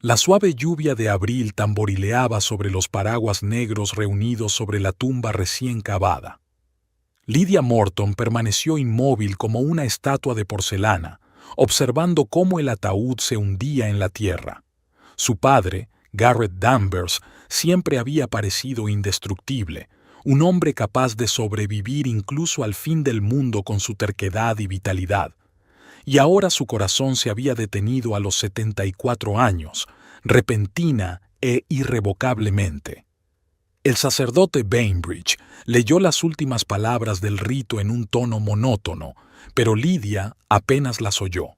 La suave lluvia de abril tamborileaba sobre los paraguas negros reunidos sobre la tumba recién cavada. Lydia Morton permaneció inmóvil como una estatua de porcelana, observando cómo el ataúd se hundía en la tierra. Su padre, Garrett Danvers, siempre había parecido indestructible, un hombre capaz de sobrevivir incluso al fin del mundo con su terquedad y vitalidad. Y ahora su corazón se había detenido a los 74 años, repentina e irrevocablemente. El sacerdote Bainbridge leyó las últimas palabras del rito en un tono monótono, pero Lydia apenas las oyó.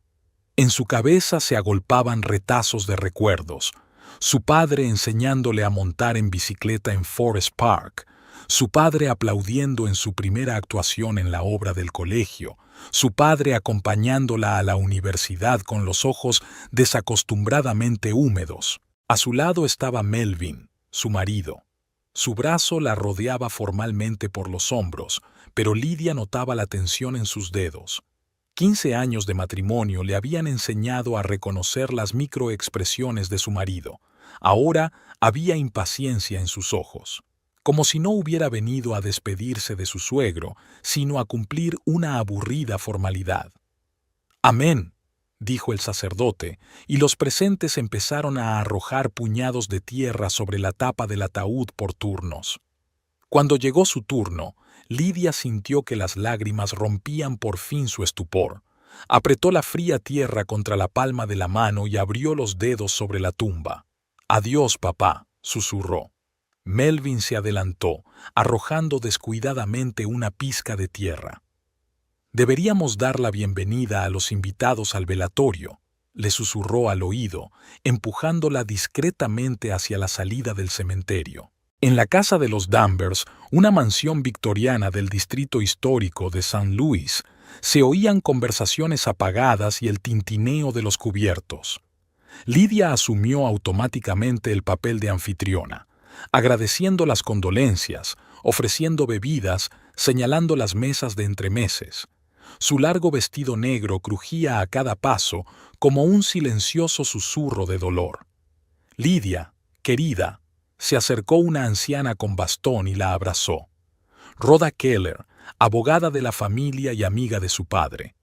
En su cabeza se agolpaban retazos de recuerdos. Su padre enseñándole a montar en bicicleta en Forest Park, su padre aplaudiendo en su primera actuación en la obra del colegio, su padre acompañándola a la universidad con los ojos desacostumbradamente húmedos. A su lado estaba Melvin, su marido. Su brazo la rodeaba formalmente por los hombros, pero Lydia notaba la tensión en sus dedos. 15 años de matrimonio le habían enseñado a reconocer las microexpresiones de su marido. Ahora había impaciencia en sus ojos, como si no hubiera venido a despedirse de su suegro, sino a cumplir una aburrida formalidad. «Amén», dijo el sacerdote, y los presentes empezaron a arrojar puñados de tierra sobre la tapa del ataúd por turnos. Cuando llegó su turno, Lydia sintió que las lágrimas rompían por fin su estupor. Apretó la fría tierra contra la palma de la mano y abrió los dedos sobre la tumba. «Adiós, papá», susurró. Melvin se adelantó, arrojando descuidadamente una pizca de tierra. «Deberíamos dar la bienvenida a los invitados al velatorio», le susurró al oído, empujándola discretamente hacia la salida del cementerio. En la casa de los Danvers, una mansión victoriana del distrito histórico de St. Louis, se oían conversaciones apagadas y el tintineo de los cubiertos. Lydia asumió automáticamente el papel de anfitriona, agradeciendo las condolencias, ofreciendo bebidas, señalando las mesas de entremeses. Su largo vestido negro crujía a cada paso como un silencioso susurro de dolor. «Lydia, querida», se acercó una anciana con bastón y la abrazó. Rhoda Keller, abogada de la familia y amiga de su padre.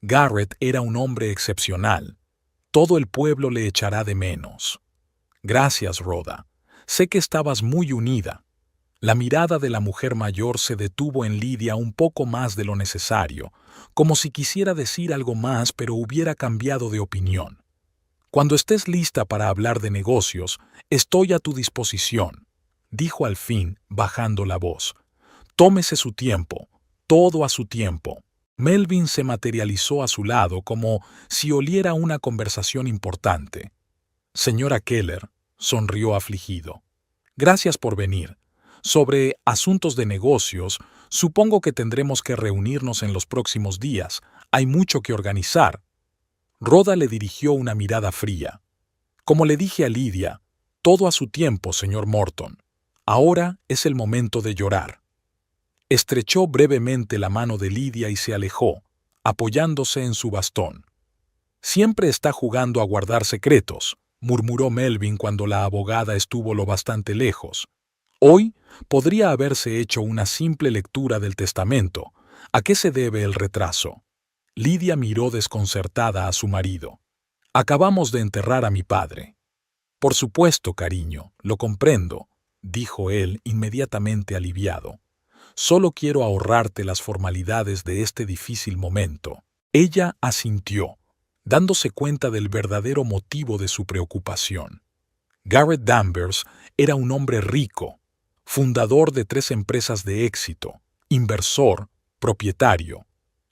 «Garrett era un hombre excepcional. Todo el pueblo le echará de menos». «Gracias, Rhoda. Sé que estabas muy unida». La mirada de la mujer mayor se detuvo en Lydia un poco más de lo necesario, como si quisiera decir algo más pero hubiera cambiado de opinión. «Cuando estés lista para hablar de negocios, estoy a tu disposición», dijo al fin, bajando la voz. «Tómese su tiempo, todo a su tiempo». Melvin se materializó a su lado como si oliera una conversación importante. «Señora Keller», sonrió afligido. «Gracias por venir. Sobre asuntos de negocios, supongo que tendremos que reunirnos en los próximos días. Hay mucho que organizar». Rhoda le dirigió una mirada fría. «Como le dije a Lydia, todo a su tiempo, señor Morton. Ahora es el momento de llorar». Estrechó brevemente la mano de Lydia y se alejó, apoyándose en su bastón. «Siempre está jugando a guardar secretos», murmuró Melvin cuando la abogada estuvo lo bastante lejos. «Hoy podría haberse hecho una simple lectura del testamento. ¿A qué se debe el retraso?» Lydia miró desconcertada a su marido. «Acabamos de enterrar a mi padre». «Por supuesto, cariño, lo comprendo», dijo él inmediatamente aliviado. «Solo quiero ahorrarte las formalidades de este difícil momento». Ella asintió, dándose cuenta del verdadero motivo de su preocupación. Garrett Danvers era un hombre rico, fundador de 3 empresas de éxito, inversor, propietario.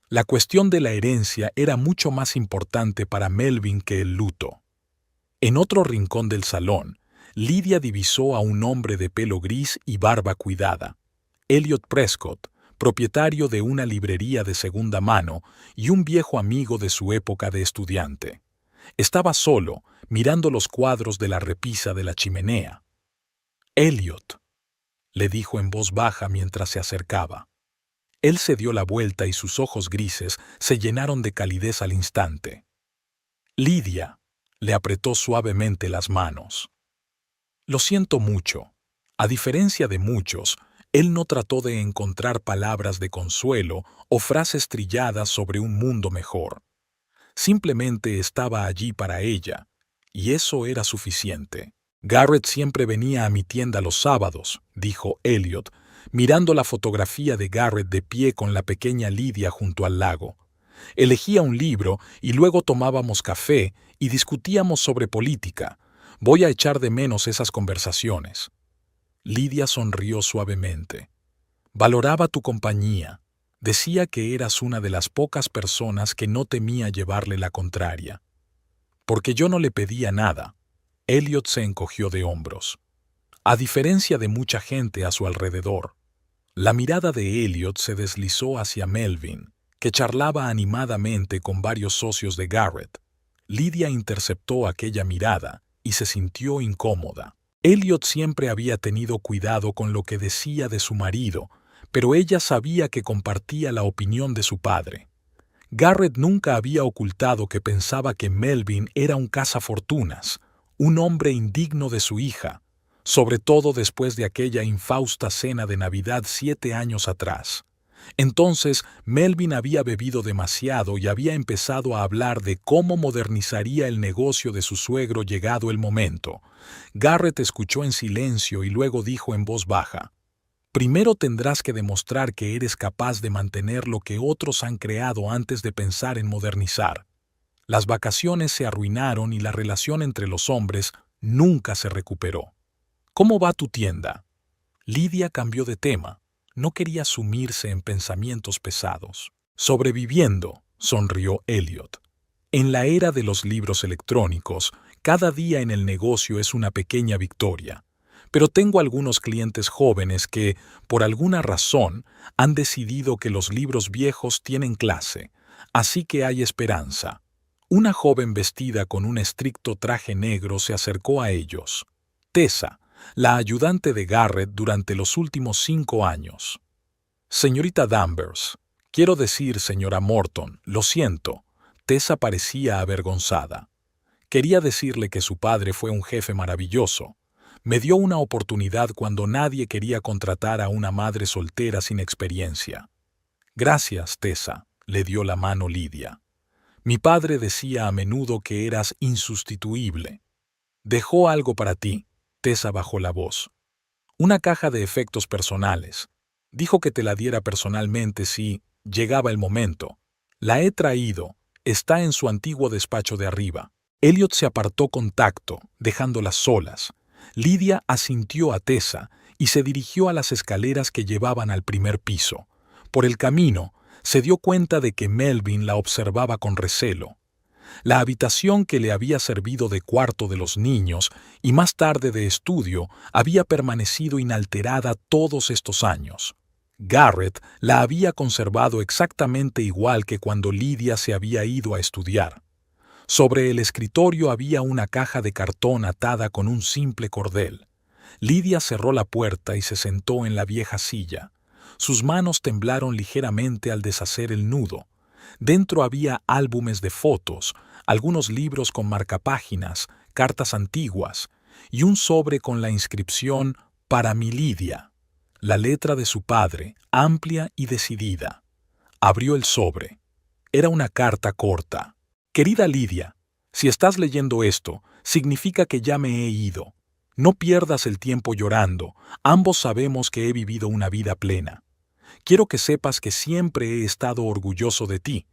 La cuestión de la herencia era mucho más importante para Melvin que el luto. En otro rincón del salón, Lydia divisó a un hombre de pelo gris y barba cuidada, Elliot Prescott, propietario de una librería de segunda mano y un viejo amigo de su época de estudiante. Estaba solo, mirando los cuadros de la repisa de la chimenea. «Elliot», le dijo en voz baja mientras se acercaba. Él se dio la vuelta y sus ojos grises se llenaron de calidez al instante. «Lydia», Le apretó suavemente las manos. Lo siento mucho. A diferencia de muchos, él no trató de encontrar palabras de consuelo o frases trilladas sobre un mundo mejor. Simplemente estaba allí para ella, y eso era suficiente. Garrett siempre venía a mi tienda los sábados, dijo Elliot, mirando la fotografía de Garrett de pie con la pequeña Lydia junto al lago. Elegía un libro y luego tomábamos café y discutíamos sobre política. Voy a echar de menos esas conversaciones. Lydia sonrió suavemente. Valoraba tu compañía. Decía que eras una de las pocas personas que no temía llevarle la contraria. Porque yo no le pedía nada. Elliot se encogió de hombros. A diferencia de mucha gente a su alrededor. La mirada de Elliot se deslizó hacia Melvin, que charlaba animadamente con varios socios de Garrett. Lydia interceptó aquella mirada y se sintió incómoda. Elliot siempre había tenido cuidado con lo que decía de su marido, pero ella sabía que compartía la opinión de su padre. Garrett nunca había ocultado que pensaba que Melvin era un cazafortunas, un hombre indigno de su hija, sobre todo después de aquella infausta cena de Navidad 7 años atrás. Entonces, Melvin había bebido demasiado y había empezado a hablar de cómo modernizaría el negocio de su suegro llegado el momento. Garrett escuchó en silencio y luego dijo en voz baja: «Primero tendrás que demostrar que eres capaz de mantener lo que otros han creado antes de pensar en modernizar». Las vacaciones se arruinaron y la relación entre los hombres nunca se recuperó. «¿Cómo va tu tienda?» Lydia cambió de tema. No quería sumirse en pensamientos pesados. «Sobreviviendo», sonrió Elliot. «En la era de los libros electrónicos, cada día en el negocio es una pequeña victoria. Pero tengo algunos clientes jóvenes que, por alguna razón, han decidido que los libros viejos tienen clase, así que hay esperanza». Una joven vestida con un estricto traje negro se acercó a ellos. Tessa, la ayudante de Garrett durante los últimos 5 años. «Señorita Danvers, quiero decir, señora Morton, lo siento». Tessa parecía avergonzada. «Quería decirle que su padre fue un jefe maravilloso. Me dio una oportunidad cuando nadie quería contratar a una madre soltera sin experiencia». «Gracias, Tessa», le dio la mano Lydia. «Mi padre decía a menudo que eras insustituible». «Dejó algo para ti», Tessa bajó la voz. «Una caja de efectos personales. Dijo que te la diera personalmente si llegaba el momento. La he traído. Está en su antiguo despacho de arriba». Elliot se apartó con tacto, dejándolas solas. Lydia asintió a Tessa y se dirigió a las escaleras que llevaban al primer piso. Por el camino, se dio cuenta de que Melvin la observaba con recelo. La habitación que le había servido de cuarto de los niños y más tarde de estudio había permanecido inalterada todos estos años. Garrett la había conservado exactamente igual que cuando Lydia se había ido a estudiar. Sobre el escritorio había una caja de cartón atada con un simple cordel. Lydia cerró la puerta y se sentó en la vieja silla. Sus manos temblaron ligeramente al deshacer el nudo. Dentro había álbumes de fotos, algunos libros con marcapáginas, cartas antiguas y un sobre con la inscripción «Para mi Lydia». La letra de su padre, amplia y decidida. Abrió el sobre. Era una carta corta. «Querida Lydia, si estás leyendo esto, significa que ya me he ido. No pierdas el tiempo llorando. Ambos sabemos que he vivido una vida plena. Quiero que sepas que siempre he estado orgulloso de ti.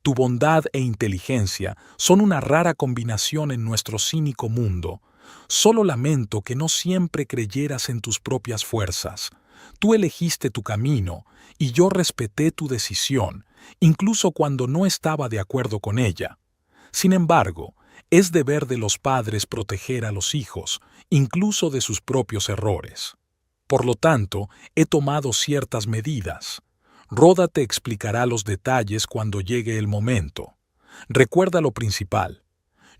Tu bondad e inteligencia son una rara combinación en nuestro cínico mundo. Solo lamento que no siempre creyeras en tus propias fuerzas. Tú elegiste tu camino y yo respeté tu decisión, incluso cuando no estaba de acuerdo con ella. Sin embargo, es deber de los padres proteger a los hijos, incluso de sus propios errores. Por lo tanto, he tomado ciertas medidas. Rhoda te explicará los detalles cuando llegue el momento. Recuerda lo principal.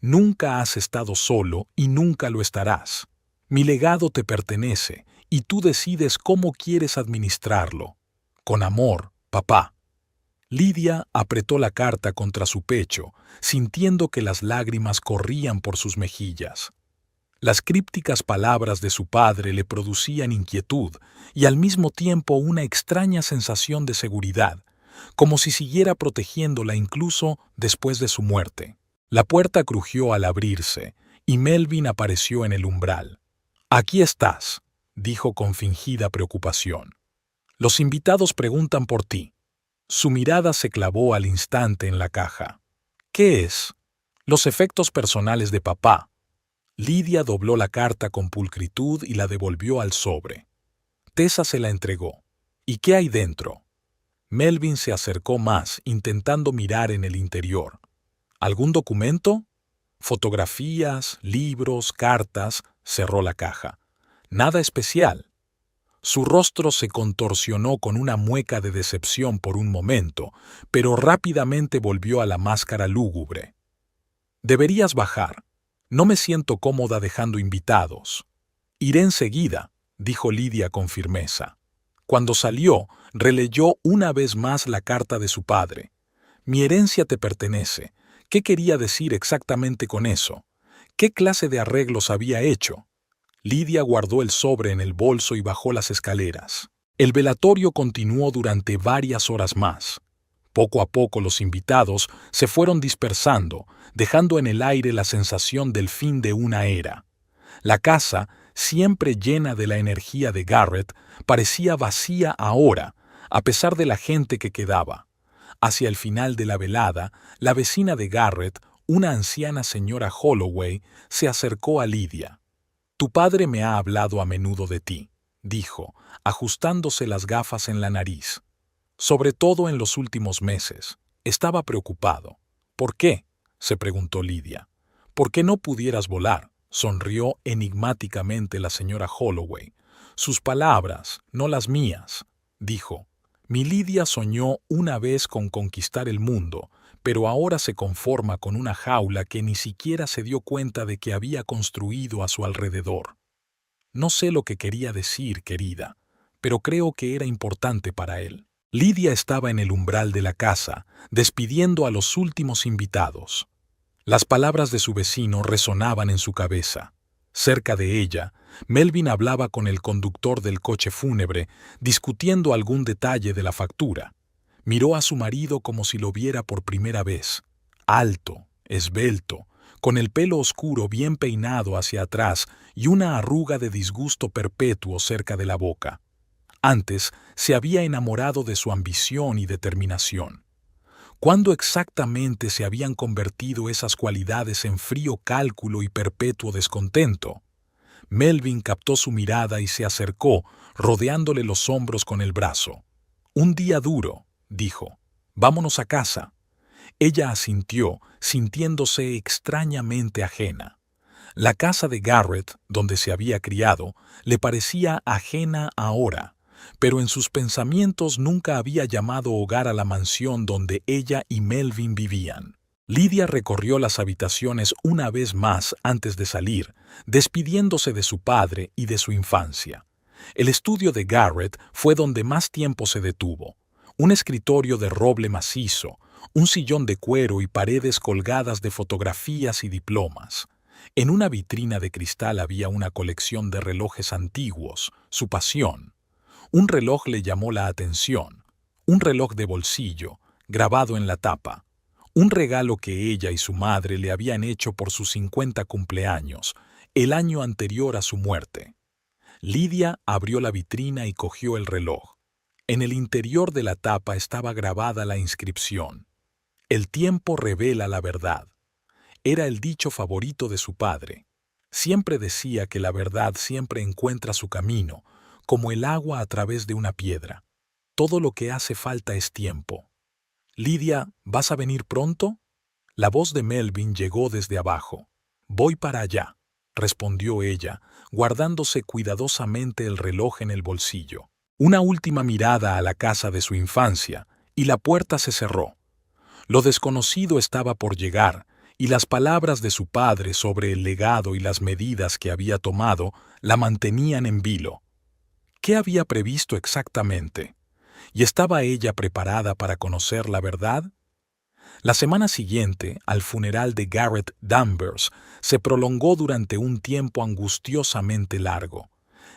Nunca has estado solo y nunca lo estarás. Mi legado te pertenece y tú decides cómo quieres administrarlo. Con amor, papá». Lidia apretó la carta contra su pecho, sintiendo que las lágrimas corrían por sus mejillas. Las crípticas palabras de su padre le producían inquietud y al mismo tiempo una extraña sensación de seguridad, como si siguiera protegiéndola incluso después de su muerte. La puerta crujió al abrirse y Melvin apareció en el umbral. «Aquí estás», dijo con fingida preocupación. «Los invitados preguntan por ti». Su mirada se clavó al instante en la caja. «¿Qué es?» «Los efectos personales de papá». Lidia dobló la carta con pulcritud y la devolvió al sobre. Tessa se la entregó. «¿Y qué hay dentro?» Melvin se acercó más, intentando mirar en el interior. «¿Algún documento?» «Fotografías, libros, cartas», cerró la caja. «Nada especial». Su rostro se contorsionó con una mueca de decepción por un momento, pero rápidamente volvió a la máscara lúgubre. «Deberías bajar. No me siento cómoda dejando invitados». «Iré enseguida», dijo Lidia con firmeza. Cuando salió, releyó una vez más la carta de su padre. «Mi herencia te pertenece». ¿Qué quería decir exactamente con eso? ¿Qué clase de arreglos había hecho? Lidia guardó el sobre en el bolso y bajó las escaleras. El velatorio continuó durante varias horas más. Poco a poco los invitados se fueron dispersando, dejando en el aire la sensación del fin de una era. La casa, siempre llena de la energía de Garrett, parecía vacía ahora, a pesar de la gente que quedaba. Hacia el final de la velada, la vecina de Garrett, una anciana señora Holloway, se acercó a Lidia. «Tu padre me ha hablado a menudo de ti», dijo, ajustándose las gafas en la nariz. «Sobre todo en los últimos meses. Estaba preocupado». «¿Por qué?», se preguntó Lidia. «¿Por qué no pudieras volar?», sonrió enigmáticamente la señora Holloway. «Sus palabras, no las mías», dijo. «Mi Lidia soñó una vez con conquistar el mundo, pero ahora se conforma con una jaula que ni siquiera se dio cuenta de que había construido a su alrededor». No sé lo que quería decir, querida, pero creo que era importante para él. Lidia estaba en el umbral de la casa, despidiendo a los últimos invitados. Las palabras de su vecino resonaban en su cabeza. Cerca de ella, Melvin hablaba con el conductor del coche fúnebre, discutiendo algún detalle de la factura. Miró a su marido como si lo viera por primera vez. Alto, esbelto, con el pelo oscuro bien peinado hacia atrás y una arruga de disgusto perpetuo cerca de la boca. Antes se había enamorado de su ambición y determinación. ¿Cuándo exactamente se habían convertido esas cualidades en frío cálculo y perpetuo descontento? Melvin captó su mirada y se acercó, rodeándole los hombros con el brazo. «Un día duro», dijo. «Vámonos a casa». Ella asintió, sintiéndose extrañamente ajena. La casa de Garrett, donde se había criado, le parecía ajena ahora, pero en sus pensamientos nunca había llamado hogar a la mansión donde ella y Melvin vivían. Lidia recorrió las habitaciones una vez más antes de salir, despidiéndose de su padre y de su infancia. El estudio de Garrett fue donde más tiempo se detuvo. Un escritorio de roble macizo, un sillón de cuero y paredes colgadas de fotografías y diplomas. En una vitrina de cristal había una colección de relojes antiguos, su pasión. Un reloj le llamó la atención, un reloj de bolsillo, grabado en la tapa. Un regalo que ella y su madre le habían hecho por sus 50 cumpleaños, el año anterior a su muerte. Lidia abrió la vitrina y cogió el reloj. En el interior de la tapa estaba grabada la inscripción: «El tiempo revela la verdad». Era el dicho favorito de su padre. Siempre decía que la verdad siempre encuentra su camino, como el agua a través de una piedra. Todo lo que hace falta es tiempo. «Lidia, ¿vas a venir pronto?» La voz de Melvin llegó desde abajo. «Voy para allá», respondió ella, guardándose cuidadosamente el reloj en el bolsillo. Una última mirada a la casa de su infancia, y la puerta se cerró. Lo desconocido estaba por llegar, y las palabras de su padre sobre el legado y las medidas que había tomado la mantenían en vilo. ¿Qué había previsto exactamente? ¿Y estaba ella preparada para conocer la verdad? La semana siguiente, al funeral de Garrett Danvers, se prolongó durante un tiempo angustiosamente largo.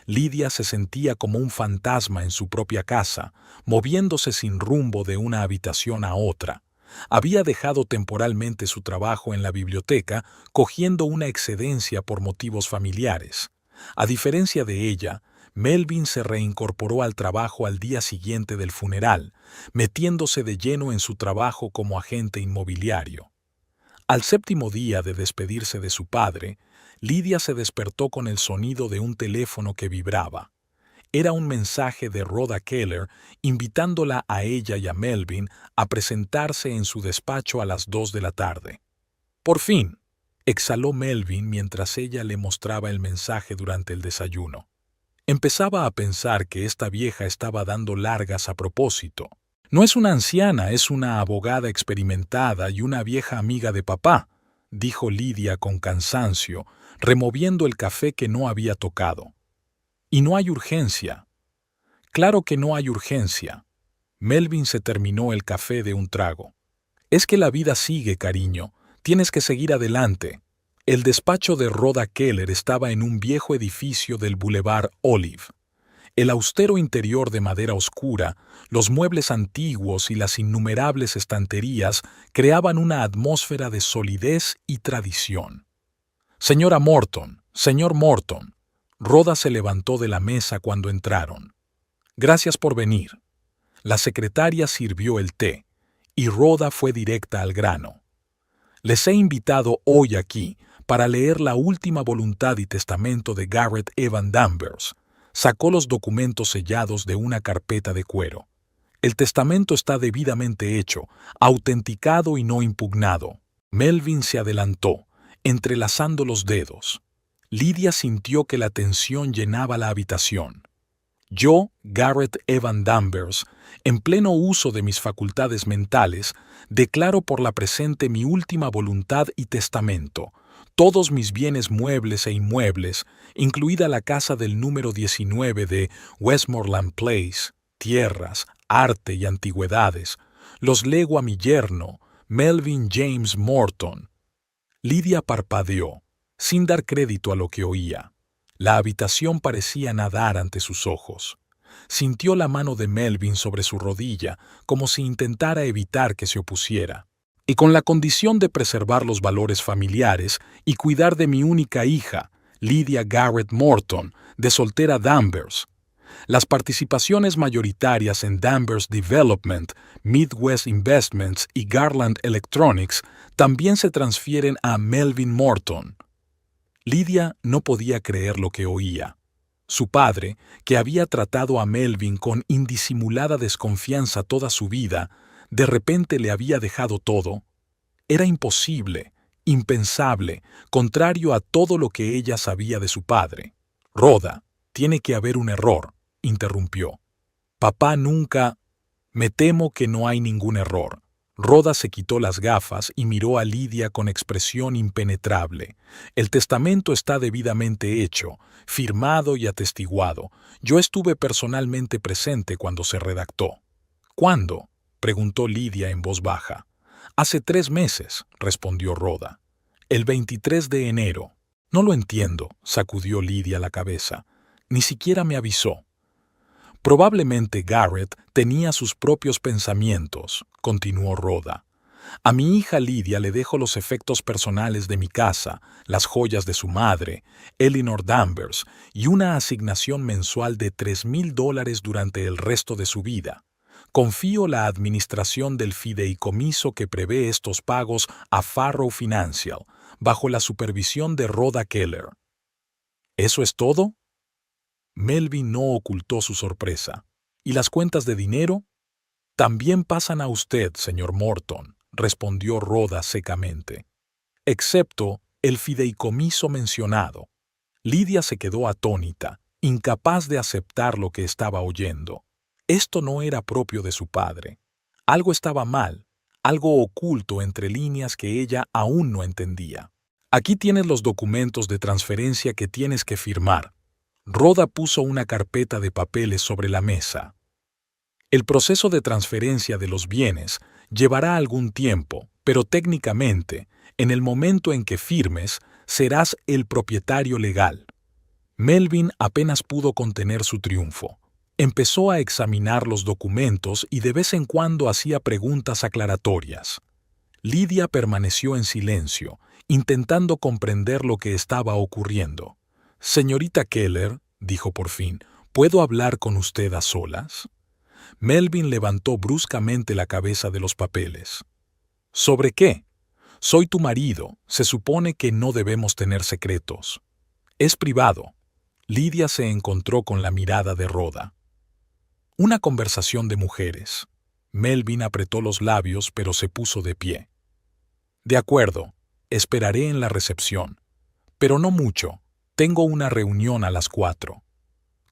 Lidia se sentía como un fantasma en su propia casa, moviéndose sin rumbo de una habitación a otra. Había dejado temporalmente su trabajo en la biblioteca, cogiendo una excedencia por motivos familiares. A diferencia de ella, Melvin se reincorporó al trabajo al día siguiente del funeral, metiéndose de lleno en su trabajo como agente inmobiliario. Al séptimo día de despedirse de su padre, Lidia se despertó con el sonido de un teléfono que vibraba. Era un mensaje de Rhoda Keller invitándola a ella y a Melvin a presentarse en su despacho a las 2 de la tarde. «Por fin», exhaló Melvin mientras ella le mostraba el mensaje durante el desayuno. Empezaba a pensar que esta vieja estaba dando largas a propósito. «No es una anciana, es una abogada experimentada y una vieja amiga de papá», dijo Lidia con cansancio, removiendo el café que no había tocado. «Y no hay urgencia». «Claro que no hay urgencia». Melvin se terminó el café de un trago. «Es que la vida sigue, cariño. Tienes que seguir adelante». El despacho de Rhoda Keller estaba en un viejo edificio del Boulevard Olive. El austero interior de madera oscura, los muebles antiguos y las innumerables estanterías creaban una atmósfera de solidez y tradición. «Señora Morton, señor Morton». Rhoda se levantó de la mesa cuando entraron. «Gracias por venir». La secretaria sirvió el té, y Rhoda fue directa al grano. «Les he invitado hoy aquí para leer la última voluntad y testamento de Garrett Evan Danvers». Sacó los documentos sellados de una carpeta de cuero. «El testamento está debidamente hecho, autenticado y no impugnado». Melvin se adelantó, entrelazando los dedos. Lidia sintió que la tensión llenaba la habitación. «Yo, Garrett Evan Danvers, en pleno uso de mis facultades mentales, declaro por la presente mi última voluntad y testamento. Todos mis bienes muebles e inmuebles, incluida la casa del número 19 de Westmoreland Place, tierras, arte y antigüedades, los lego a mi yerno, Melvin James Morton». Lidia parpadeó, sin dar crédito a lo que oía. La habitación parecía nadar ante sus ojos. Sintió la mano de Melvin sobre su rodilla, como si intentara evitar que se opusiera. «Y con la condición de preservar los valores familiares y cuidar de mi única hija, Lydia Garrett Morton, de soltera Danvers. Las participaciones mayoritarias en Danvers Development, Midwest Investments y Garland Electronics también se transfieren a Melvin Morton». Lidia no podía creer lo que oía. Su padre, que había tratado a Melvin con indisimulada desconfianza toda su vida, de repente le había dejado todo. Era imposible, impensable, contrario a todo lo que ella sabía de su padre. «Rhoda, tiene que haber un error», interrumpió. «Papá nunca...». «Me temo que no hay ningún error». Rhoda se quitó las gafas y miró a Lidia con expresión impenetrable. «El testamento está debidamente hecho, firmado y atestiguado. Yo estuve personalmente presente cuando se redactó». «¿Cuándo?», preguntó Lidia en voz baja. «Hace 3 meses», respondió Rhoda. «El 23 de enero». «No lo entiendo», sacudió Lidia la cabeza. «Ni siquiera me avisó». «Probablemente Garrett tenía sus propios pensamientos», continuó Rhoda. «A mi hija Lidia le dejo los efectos personales de mi casa, las joyas de su madre, Eleanor Danvers, y una asignación mensual de $3,000 durante el resto de su vida. Confío la administración del fideicomiso que prevé estos pagos a Farrow Financial, bajo la supervisión de Rhoda Keller». «¿Eso es todo?». Melvin no ocultó su sorpresa. «¿Y las cuentas de dinero?». «También pasan a usted, señor Morton», respondió Rhoda secamente. «Excepto el fideicomiso mencionado». Lidia se quedó atónita, incapaz de aceptar lo que estaba oyendo. Esto no era propio de su padre. Algo estaba mal, algo oculto entre líneas que ella aún no entendía. «Aquí tienes los documentos de transferencia que tienes que firmar». Rhoda puso una carpeta de papeles sobre la mesa. El proceso de transferencia de los bienes llevará algún tiempo, pero técnicamente, en el momento en que firmes, serás el propietario legal. Melvin apenas pudo contener su triunfo. Empezó a examinar los documentos y de vez en cuando hacía preguntas aclaratorias. Lydia permaneció en silencio, intentando comprender lo que estaba ocurriendo. «Señorita Keller», dijo por fin, «¿puedo hablar con usted a solas?» Melvin levantó bruscamente la cabeza de los papeles. «¿Sobre qué?» «Soy tu marido. Se supone que no debemos tener secretos». «Es privado». Lydia se encontró con la mirada de Rhoda. Una conversación de mujeres. Melvin apretó los labios, pero se puso de pie. «De acuerdo, esperaré en la recepción. Pero no mucho. Tengo una reunión a las 4».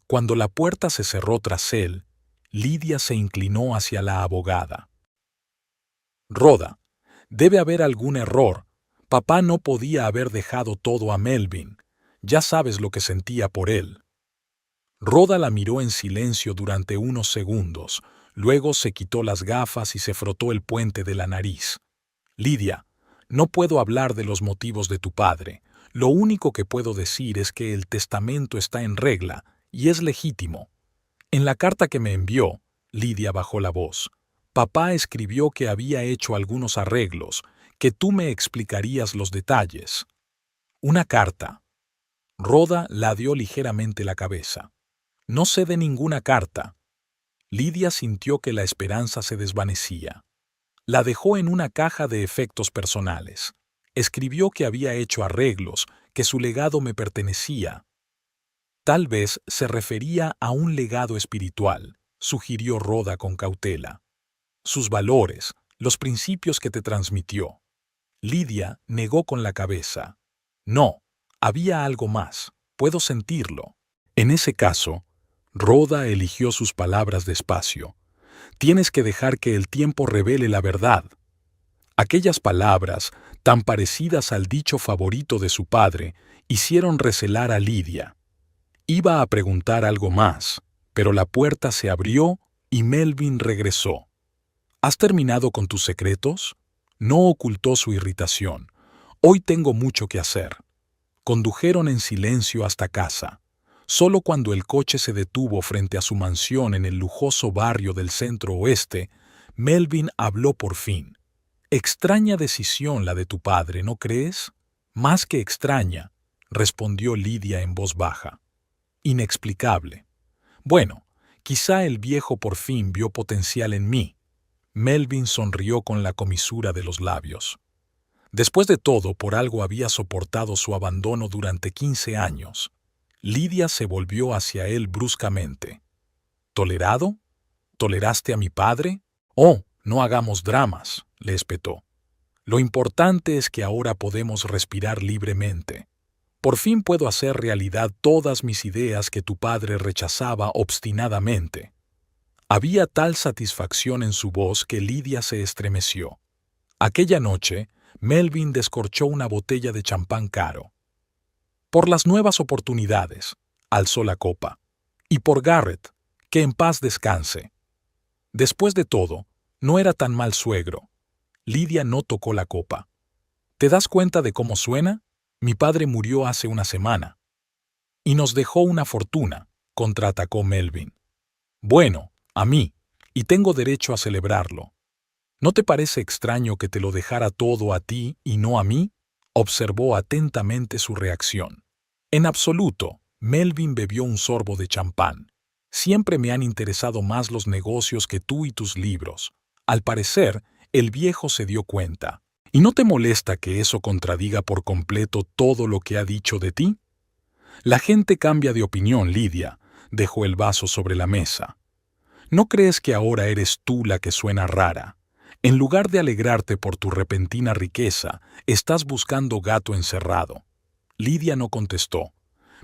Cuando la puerta se cerró tras él, Lydia se inclinó hacia la abogada. «Rhoda, debe haber algún error. Papá no podía haber dejado todo a Melvin. Ya sabes lo que sentía por él». Rhoda la miró en silencio durante unos segundos, luego se quitó las gafas y se frotó el puente de la nariz. «Lydia, no puedo hablar de los motivos de tu padre. Lo único que puedo decir es que el testamento está en regla y es legítimo. En la carta que me envió», Lydia bajó la voz, «papá escribió que había hecho algunos arreglos, que tú me explicarías los detalles». «Una carta». Rhoda ladeó ligeramente la cabeza. «No sé de ninguna carta». Lydia sintió que la esperanza se desvanecía. La dejó en una caja de efectos personales. Escribió que había hecho arreglos, que su legado me pertenecía. Tal vez se refería a un legado espiritual, sugirió Rhoda con cautela. Sus valores, los principios que te transmitió. Lydia negó con la cabeza. «No, había algo más. Puedo sentirlo». En ese caso, Rhoda eligió sus palabras despacio. «Tienes que dejar que el tiempo revele la verdad». Aquellas palabras, tan parecidas al dicho favorito de su padre, hicieron recelar a Lydia. Iba a preguntar algo más, pero la puerta se abrió y Melvin regresó. «¿Has terminado con tus secretos?» No ocultó su irritación. «Hoy tengo mucho que hacer». Condujeron en silencio hasta casa. Solo cuando el coche se detuvo frente a su mansión en el lujoso barrio del centro oeste, Melvin habló por fin. «Extraña decisión la de tu padre, ¿no crees?» «Más que extraña», respondió Lydia en voz baja. «Inexplicable. Bueno, quizá el viejo por fin vio potencial en mí». Melvin sonrió con la comisura de los labios. Después de todo, por algo había soportado su abandono durante 15 años. Lydia se volvió hacia él bruscamente. «¿Tolerado? ¿Toleraste a mi padre?» «Oh, no hagamos dramas», le espetó. «Lo importante es que ahora podemos respirar libremente. Por fin puedo hacer realidad todas mis ideas que tu padre rechazaba obstinadamente». Había tal satisfacción en su voz que Lydia se estremeció. Aquella noche, Melvin descorchó una botella de champán caro. «Por las nuevas oportunidades», alzó la copa. «Y por Garrett, que en paz descanse». Después de todo, no era tan mal suegro. Lydia no tocó la copa. «¿Te das cuenta de cómo suena? Mi padre murió hace una semana». «Y nos dejó una fortuna», contraatacó Melvin. «Bueno, a mí, y tengo derecho a celebrarlo». «¿No te parece extraño que te lo dejara todo a ti y no a mí?», observó atentamente su reacción. «En absoluto», Melvin bebió un sorbo de champán. «Siempre me han interesado más los negocios que tú y tus libros». Al parecer, el viejo se dio cuenta. «¿Y no te molesta que eso contradiga por completo todo lo que ha dicho de ti?» «La gente cambia de opinión, Lydia», dejó el vaso sobre la mesa. «¿No crees que ahora eres tú la que suena rara? En lugar de alegrarte por tu repentina riqueza, estás buscando gato encerrado». Lydia no contestó.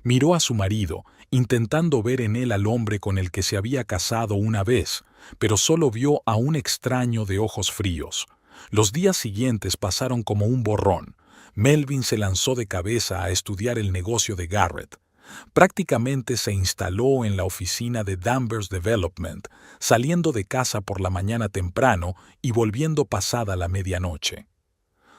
Miró a su marido, intentando ver en él al hombre con el que se había casado una vez, pero solo vio a un extraño de ojos fríos. Los días siguientes pasaron como un borrón. Melvin se lanzó de cabeza a estudiar el negocio de Garrett. Prácticamente se instaló en la oficina de Danvers Development, saliendo de casa por la mañana temprano y volviendo pasada la medianoche.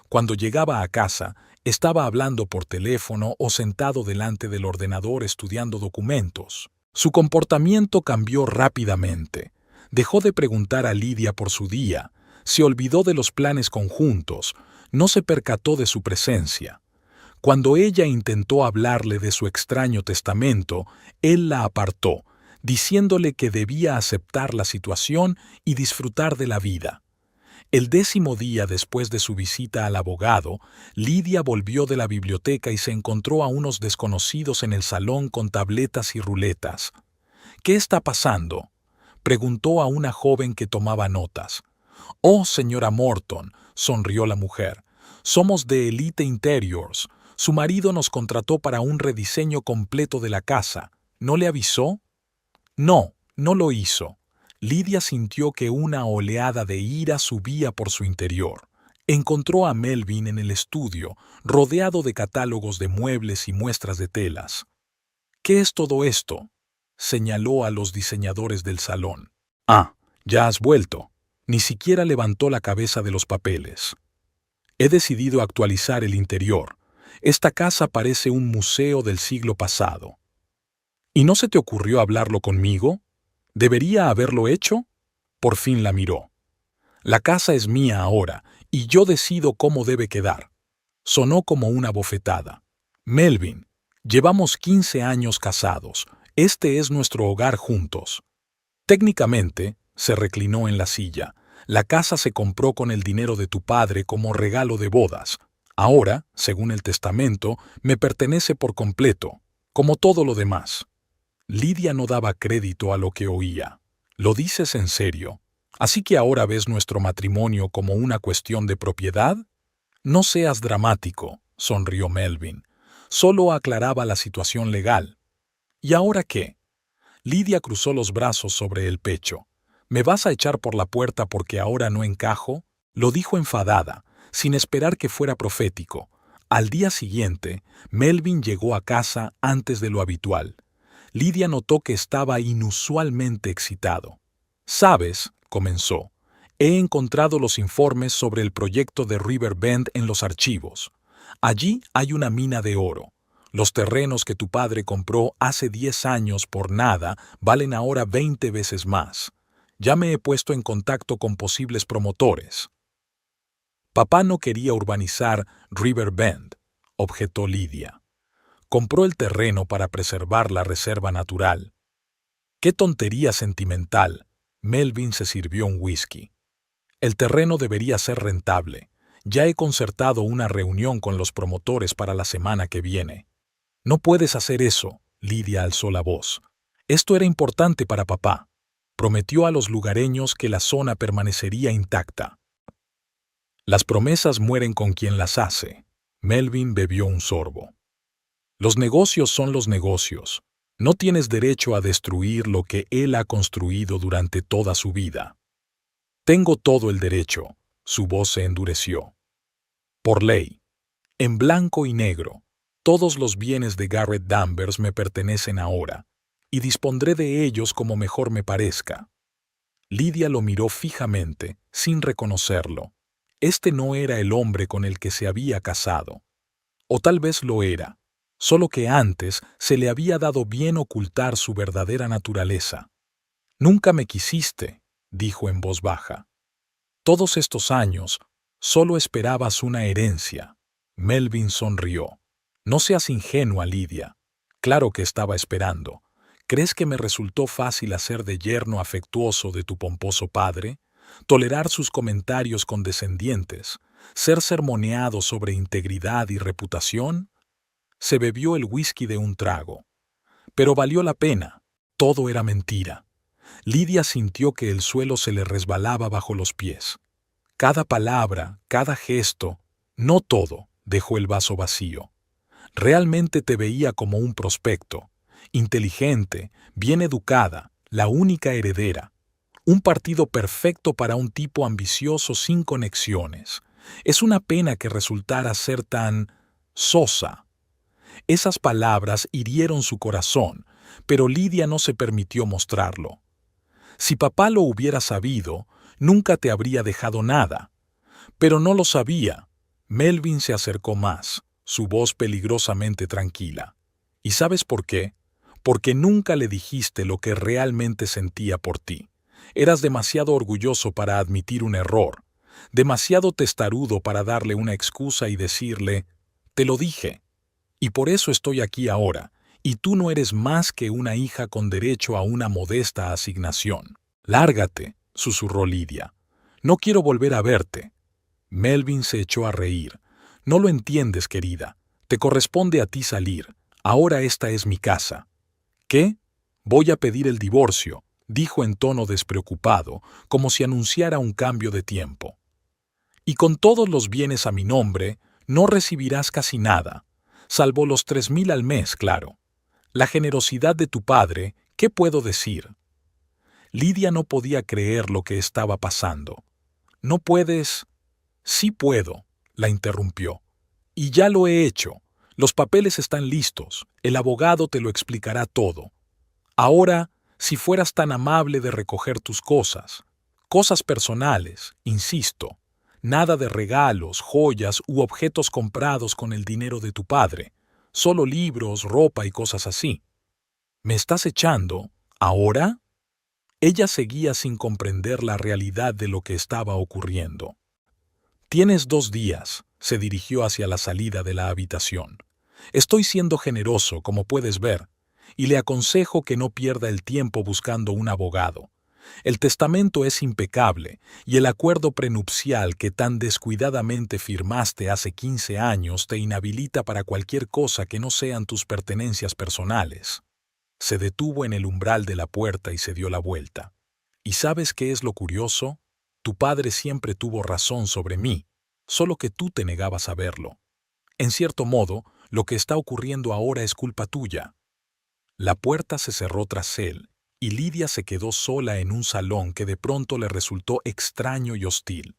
Cuando llegaba a casa, estaba hablando por teléfono o sentado delante del ordenador estudiando documentos. Su comportamiento cambió rápidamente. Dejó de preguntar a Lidia por su día, se olvidó de los planes conjuntos, no se percató de su presencia. Cuando ella intentó hablarle de su extraño testamento, él la apartó, diciéndole que debía aceptar la situación y disfrutar de la vida. El 10º día después de su visita al abogado, Lidia volvió de la biblioteca y se encontró a unos desconocidos en el salón con tabletas y ruletas. «¿Qué está pasando?», preguntó a una joven que tomaba notas. «Oh, señora Morton», sonrió la mujer, «somos de Elite Interiors. Su marido nos contrató para un rediseño completo de la casa. ¿No le avisó?». «No, no lo hizo». Lidia sintió que una oleada de ira subía por su interior. Encontró a Melvin en el estudio, rodeado de catálogos de muebles y muestras de telas. «¿Qué es todo esto?», señaló a los diseñadores del salón. «Ah, ya has vuelto». Ni siquiera levantó la cabeza de los papeles. «He decidido actualizar el interior. Esta casa parece un museo del siglo pasado». «¿Y no se te ocurrió hablarlo conmigo? ¿Debería haberlo hecho?». Por fin la miró. «La casa es mía ahora, y yo decido cómo debe quedar». Sonó como una bofetada. «Melvin, llevamos 15 años casados. Este es nuestro hogar juntos». Técnicamente, se reclinó en la silla, la casa se compró con el dinero de tu padre como regalo de bodas. Ahora, según el testamento, me pertenece por completo, como todo lo demás. Lidia no daba crédito a lo que oía. «¿Lo dices en serio? ¿Así que ahora ves nuestro matrimonio como una cuestión de propiedad?». «No seas dramático», sonrió Melvin. «Solo aclaraba la situación legal». «¿Y ahora qué?». Lidia cruzó los brazos sobre el pecho. «¿Me vas a echar por la puerta porque ahora no encajo?». Lo dijo enfadada, sin esperar que fuera profético. Al día siguiente, Melvin llegó a casa antes de lo habitual. Lidia notó que estaba inusualmente excitado. «¿Sabes?», comenzó, «he encontrado los informes sobre el proyecto de River Bend en los archivos. Allí hay una mina de oro. Los terrenos que tu padre compró hace 10 años por nada valen ahora 20 veces más. Ya me he puesto en contacto con posibles promotores». «Papá no quería urbanizar River Bend», objetó Lidia. «Compró el terreno para preservar la reserva natural». «Qué tontería sentimental». Melvin se sirvió un whisky. «El terreno debería ser rentable. Ya he concertado una reunión con los promotores para la semana que viene». «No puedes hacer eso», Lidia alzó la voz. «Esto era importante para papá. Prometió a los lugareños que la zona permanecería intacta». «Las promesas mueren con quien las hace». Melvin bebió un sorbo. «Los negocios son los negocios. No tienes derecho a destruir lo que él ha construido durante toda su vida». «Tengo todo el derecho», su voz se endureció. «Por ley. En blanco y negro. Todos los bienes de Garrett Danvers me pertenecen ahora, y dispondré de ellos como mejor me parezca». Lidia lo miró fijamente, sin reconocerlo. Este no era el hombre con el que se había casado. O tal vez lo era, solo que antes se le había dado bien ocultar su verdadera naturaleza. «Nunca me quisiste», dijo en voz baja. «Todos estos años, solo esperabas una herencia». Melvin sonrió. «No seas ingenua, Lidia. Claro que estaba esperando. ¿Crees que me resultó fácil hacer de yerno afectuoso de tu pomposo padre? Tolerar sus comentarios condescendientes, ser sermoneado sobre integridad y reputación». Se bebió el whisky de un trago. Pero valió la pena. Todo era mentira. Lidia sintió que el suelo se le resbalaba bajo los pies. Cada palabra, cada gesto, no todo, dejó el vaso vacío. Realmente te veía como un prospecto, inteligente, bien educada, la única heredera. Un partido perfecto para un tipo ambicioso sin conexiones. Es una pena que resultara ser tan sosa. Esas palabras hirieron su corazón, pero Lidia no se permitió mostrarlo. Si papá lo hubiera sabido, nunca te habría dejado nada. Pero no lo sabía. Melvin se acercó más, su voz peligrosamente tranquila. ¿Y sabes por qué? Porque nunca le dijiste lo que realmente sentía por ti. Eras demasiado orgulloso para admitir un error, demasiado testarudo para darle una excusa y decirle, te lo dije, y por eso estoy aquí ahora, y tú no eres más que una hija con derecho a una modesta asignación. Lárgate, susurró Lidia. No quiero volver a verte. Melvin se echó a reír. No lo entiendes, querida. Te corresponde a ti salir. Ahora esta es mi casa. ¿Qué? Voy a pedir el divorcio, dijo en tono despreocupado, como si anunciara un cambio de tiempo. Y con todos los bienes a mi nombre, no recibirás casi nada, salvo los 3.000 al mes, claro. La generosidad de tu padre, ¿qué puedo decir? Lidia no podía creer lo que estaba pasando. ¿No puedes? Sí puedo, la interrumpió. Y ya lo he hecho. Los papeles están listos. El abogado te lo explicará todo. Ahora, si fueras tan amable de recoger tus cosas personales, insisto, nada de regalos, joyas u objetos comprados con el dinero de tu padre, solo libros, ropa y cosas así. ¿Me estás echando? ¿Ahora? Ella seguía sin comprender la realidad de lo que estaba ocurriendo. Tienes 2 días, se dirigió hacia la salida de la habitación. Estoy siendo generoso, como puedes ver, y le aconsejo que no pierda el tiempo buscando un abogado. El testamento es impecable y el acuerdo prenupcial que tan descuidadamente firmaste hace 15 años te inhabilita para cualquier cosa que no sean tus pertenencias personales. Se detuvo en el umbral de la puerta y se dio la vuelta. ¿Y sabes qué es lo curioso? Tu padre siempre tuvo razón sobre mí, solo que tú te negabas a verlo. En cierto modo, lo que está ocurriendo ahora es culpa tuya. La puerta se cerró tras él, y Lidia se quedó sola en un salón que de pronto le resultó extraño y hostil.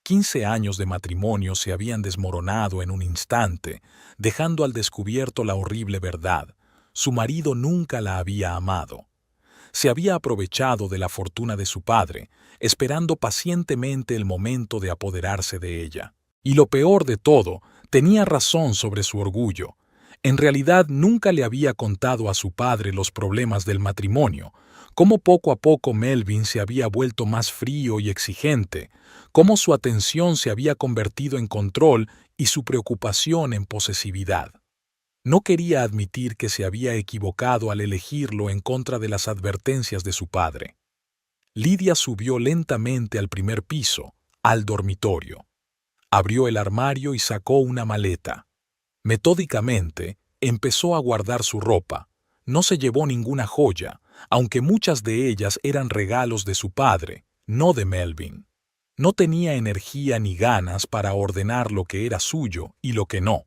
15 años de matrimonio se habían desmoronado en un instante, dejando al descubierto la horrible verdad. Su marido nunca la había amado. Se había aprovechado de la fortuna de su padre, esperando pacientemente el momento de apoderarse de ella. Y lo peor de todo, tenía razón sobre su orgullo. En realidad nunca le había contado a su padre los problemas del matrimonio, cómo poco a poco Melvin se había vuelto más frío y exigente, cómo su atención se había convertido en control y su preocupación en posesividad. No quería admitir que se había equivocado al elegirlo en contra de las advertencias de su padre. Lidia subió lentamente al primer piso, al dormitorio. Abrió el armario y sacó una maleta. Metódicamente, empezó a guardar su ropa. No se llevó ninguna joya, aunque muchas de ellas eran regalos de su padre, no de Melvin. No tenía energía ni ganas para ordenar lo que era suyo y lo que no.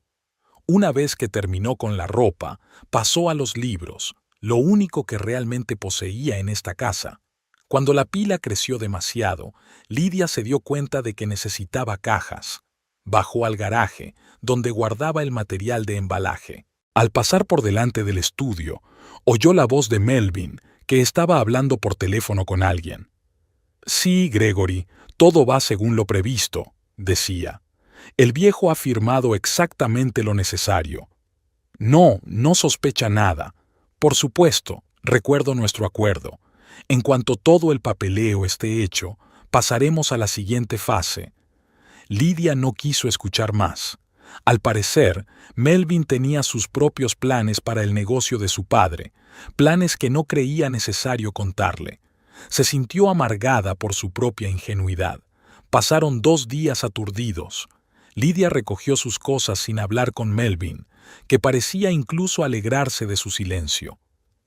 Una vez que terminó con la ropa, pasó a los libros, lo único que realmente poseía en esta casa. Cuando la pila creció demasiado, Lidia se dio cuenta de que necesitaba cajas. Bajó al garaje, donde guardaba el material de embalaje. Al pasar por delante del estudio, oyó la voz de Melvin, que estaba hablando por teléfono con alguien. «Sí, Gregory, todo va según lo previsto», decía. «El viejo ha firmado exactamente lo necesario. No sospecha nada. Por supuesto, recuerdo nuestro acuerdo. En cuanto todo el papeleo esté hecho, pasaremos a la siguiente fase». Lidia no quiso escuchar más. Al parecer, Melvin tenía sus propios planes para el negocio de su padre, planes que no creía necesario contarle. Se sintió amargada por su propia ingenuidad. Pasaron 2 días aturdidos. Lidia recogió sus cosas sin hablar con Melvin, que parecía incluso alegrarse de su silencio.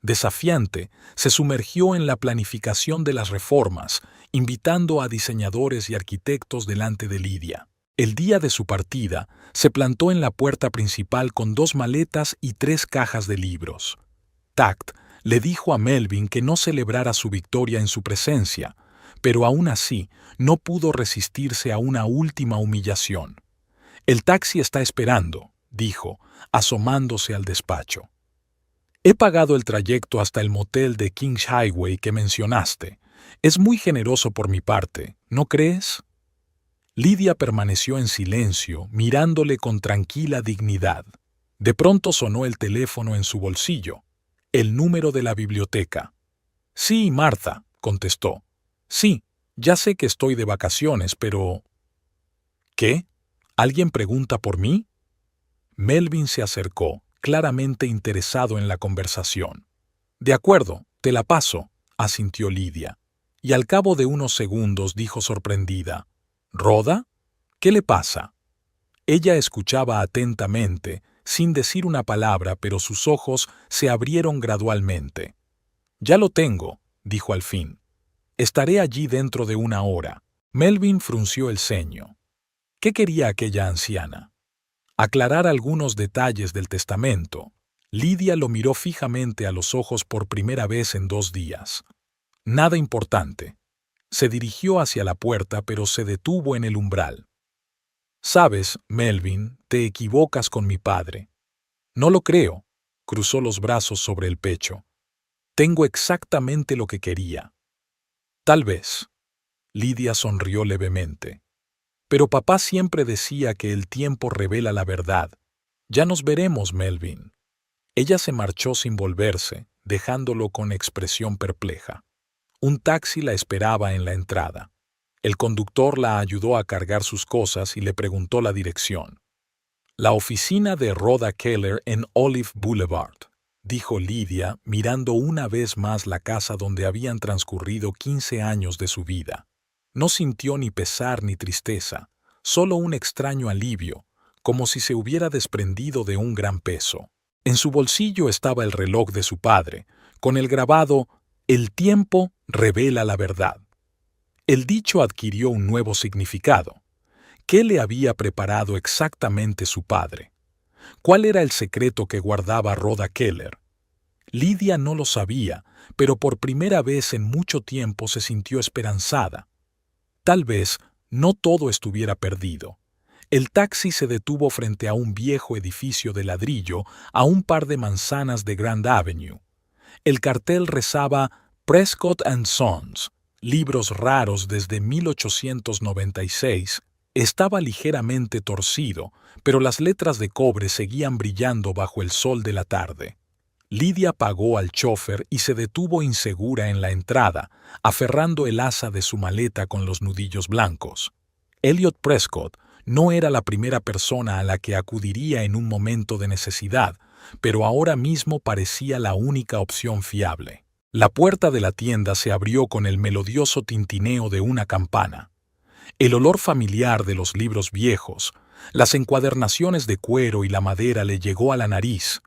Desafiante, se sumergió en la planificación de las reformas, invitando a diseñadores y arquitectos delante de Lidia. El día de su partida, se plantó en la puerta principal con 2 maletas y 3 cajas de libros. Tact le dijo a Melvin que no celebrara su victoria en su presencia, pero aún así no pudo resistirse a una última humillación. «El taxi está esperando», dijo, asomándose al despacho. He pagado el trayecto hasta el motel de Kings Highway que mencionaste. Es muy generoso por mi parte, ¿no crees? Lidia permaneció en silencio, mirándole con tranquila dignidad. De pronto sonó el teléfono en su bolsillo. El número de la biblioteca. Sí, Martha, contestó. Sí, ya sé que estoy de vacaciones, pero... ¿Qué? ¿Alguien pregunta por mí? Melvin se acercó, claramente interesado en la conversación. De acuerdo, te la paso, asintió Lidia. Y al cabo de unos segundos dijo sorprendida. ¿Rhoda? ¿Qué le pasa? Ella escuchaba atentamente, sin decir una palabra, pero sus ojos se abrieron gradualmente. Ya lo tengo, dijo al fin. Estaré allí dentro de una hora. Melvin frunció el ceño. ¿Qué quería aquella anciana? Aclarar algunos detalles del testamento. Lidia lo miró fijamente a los ojos por primera vez en 2 días. Nada importante. Se dirigió hacia la puerta, pero se detuvo en el umbral. Sabes, Melvin, te equivocas con mi padre. No lo creo. Cruzó los brazos sobre el pecho. Tengo exactamente lo que quería. Tal vez. Lidia sonrió levemente. Pero papá siempre decía que el tiempo revela la verdad. Ya nos veremos, Melvin. Ella se marchó sin volverse, dejándolo con expresión perpleja. Un taxi la esperaba en la entrada. El conductor la ayudó a cargar sus cosas y le preguntó la dirección. La oficina de Rhoda Keller en Olive Boulevard, dijo Lidia, mirando una vez más la casa donde habían transcurrido 15 años de su vida. No sintió ni pesar ni tristeza, solo un extraño alivio, como si se hubiera desprendido de un gran peso. En su bolsillo estaba el reloj de su padre, con el grabado «El tiempo revela la verdad». El dicho adquirió un nuevo significado. ¿Qué le había preparado exactamente su padre? ¿Cuál era el secreto que guardaba Rhoda Keller? Lidia no lo sabía, pero por primera vez en mucho tiempo se sintió esperanzada. Tal vez no todo estuviera perdido. El taxi se detuvo frente a un viejo edificio de ladrillo a un par de manzanas de Grand Avenue. El cartel rezaba Prescott & Sons, libros raros desde 1896. Estaba ligeramente torcido, pero las letras de cobre seguían brillando bajo el sol de la tarde. Lidia pagó al chofer y se detuvo insegura en la entrada, aferrando el asa de su maleta con los nudillos blancos. Elliot Prescott no era la primera persona a la que acudiría en un momento de necesidad, pero ahora mismo parecía la única opción fiable. La puerta de la tienda se abrió con el melodioso tintineo de una campana. El olor familiar de los libros viejos, las encuadernaciones de cuero y la madera le llegó a la nariz,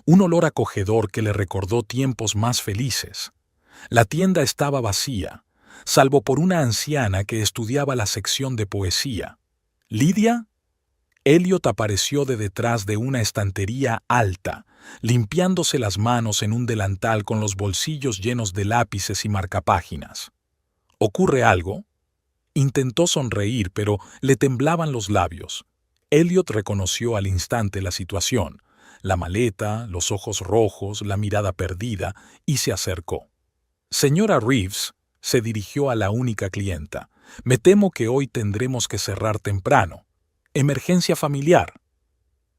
un olor acogedor que le recordó tiempos más felices. La tienda estaba vacía, salvo por una anciana que estudiaba la sección de poesía. ¿Lidia? Elliot apareció de detrás de una estantería alta, limpiándose las manos en un delantal con los bolsillos llenos de lápices y marcapáginas. ¿Ocurre algo? Intentó sonreír, pero le temblaban los labios. Elliot reconoció al instante la situación, la maleta, los ojos rojos, la mirada perdida, y se acercó. Señora Reeves, se dirigió a la única clienta, me temo que hoy tendremos que cerrar temprano. Emergencia familiar.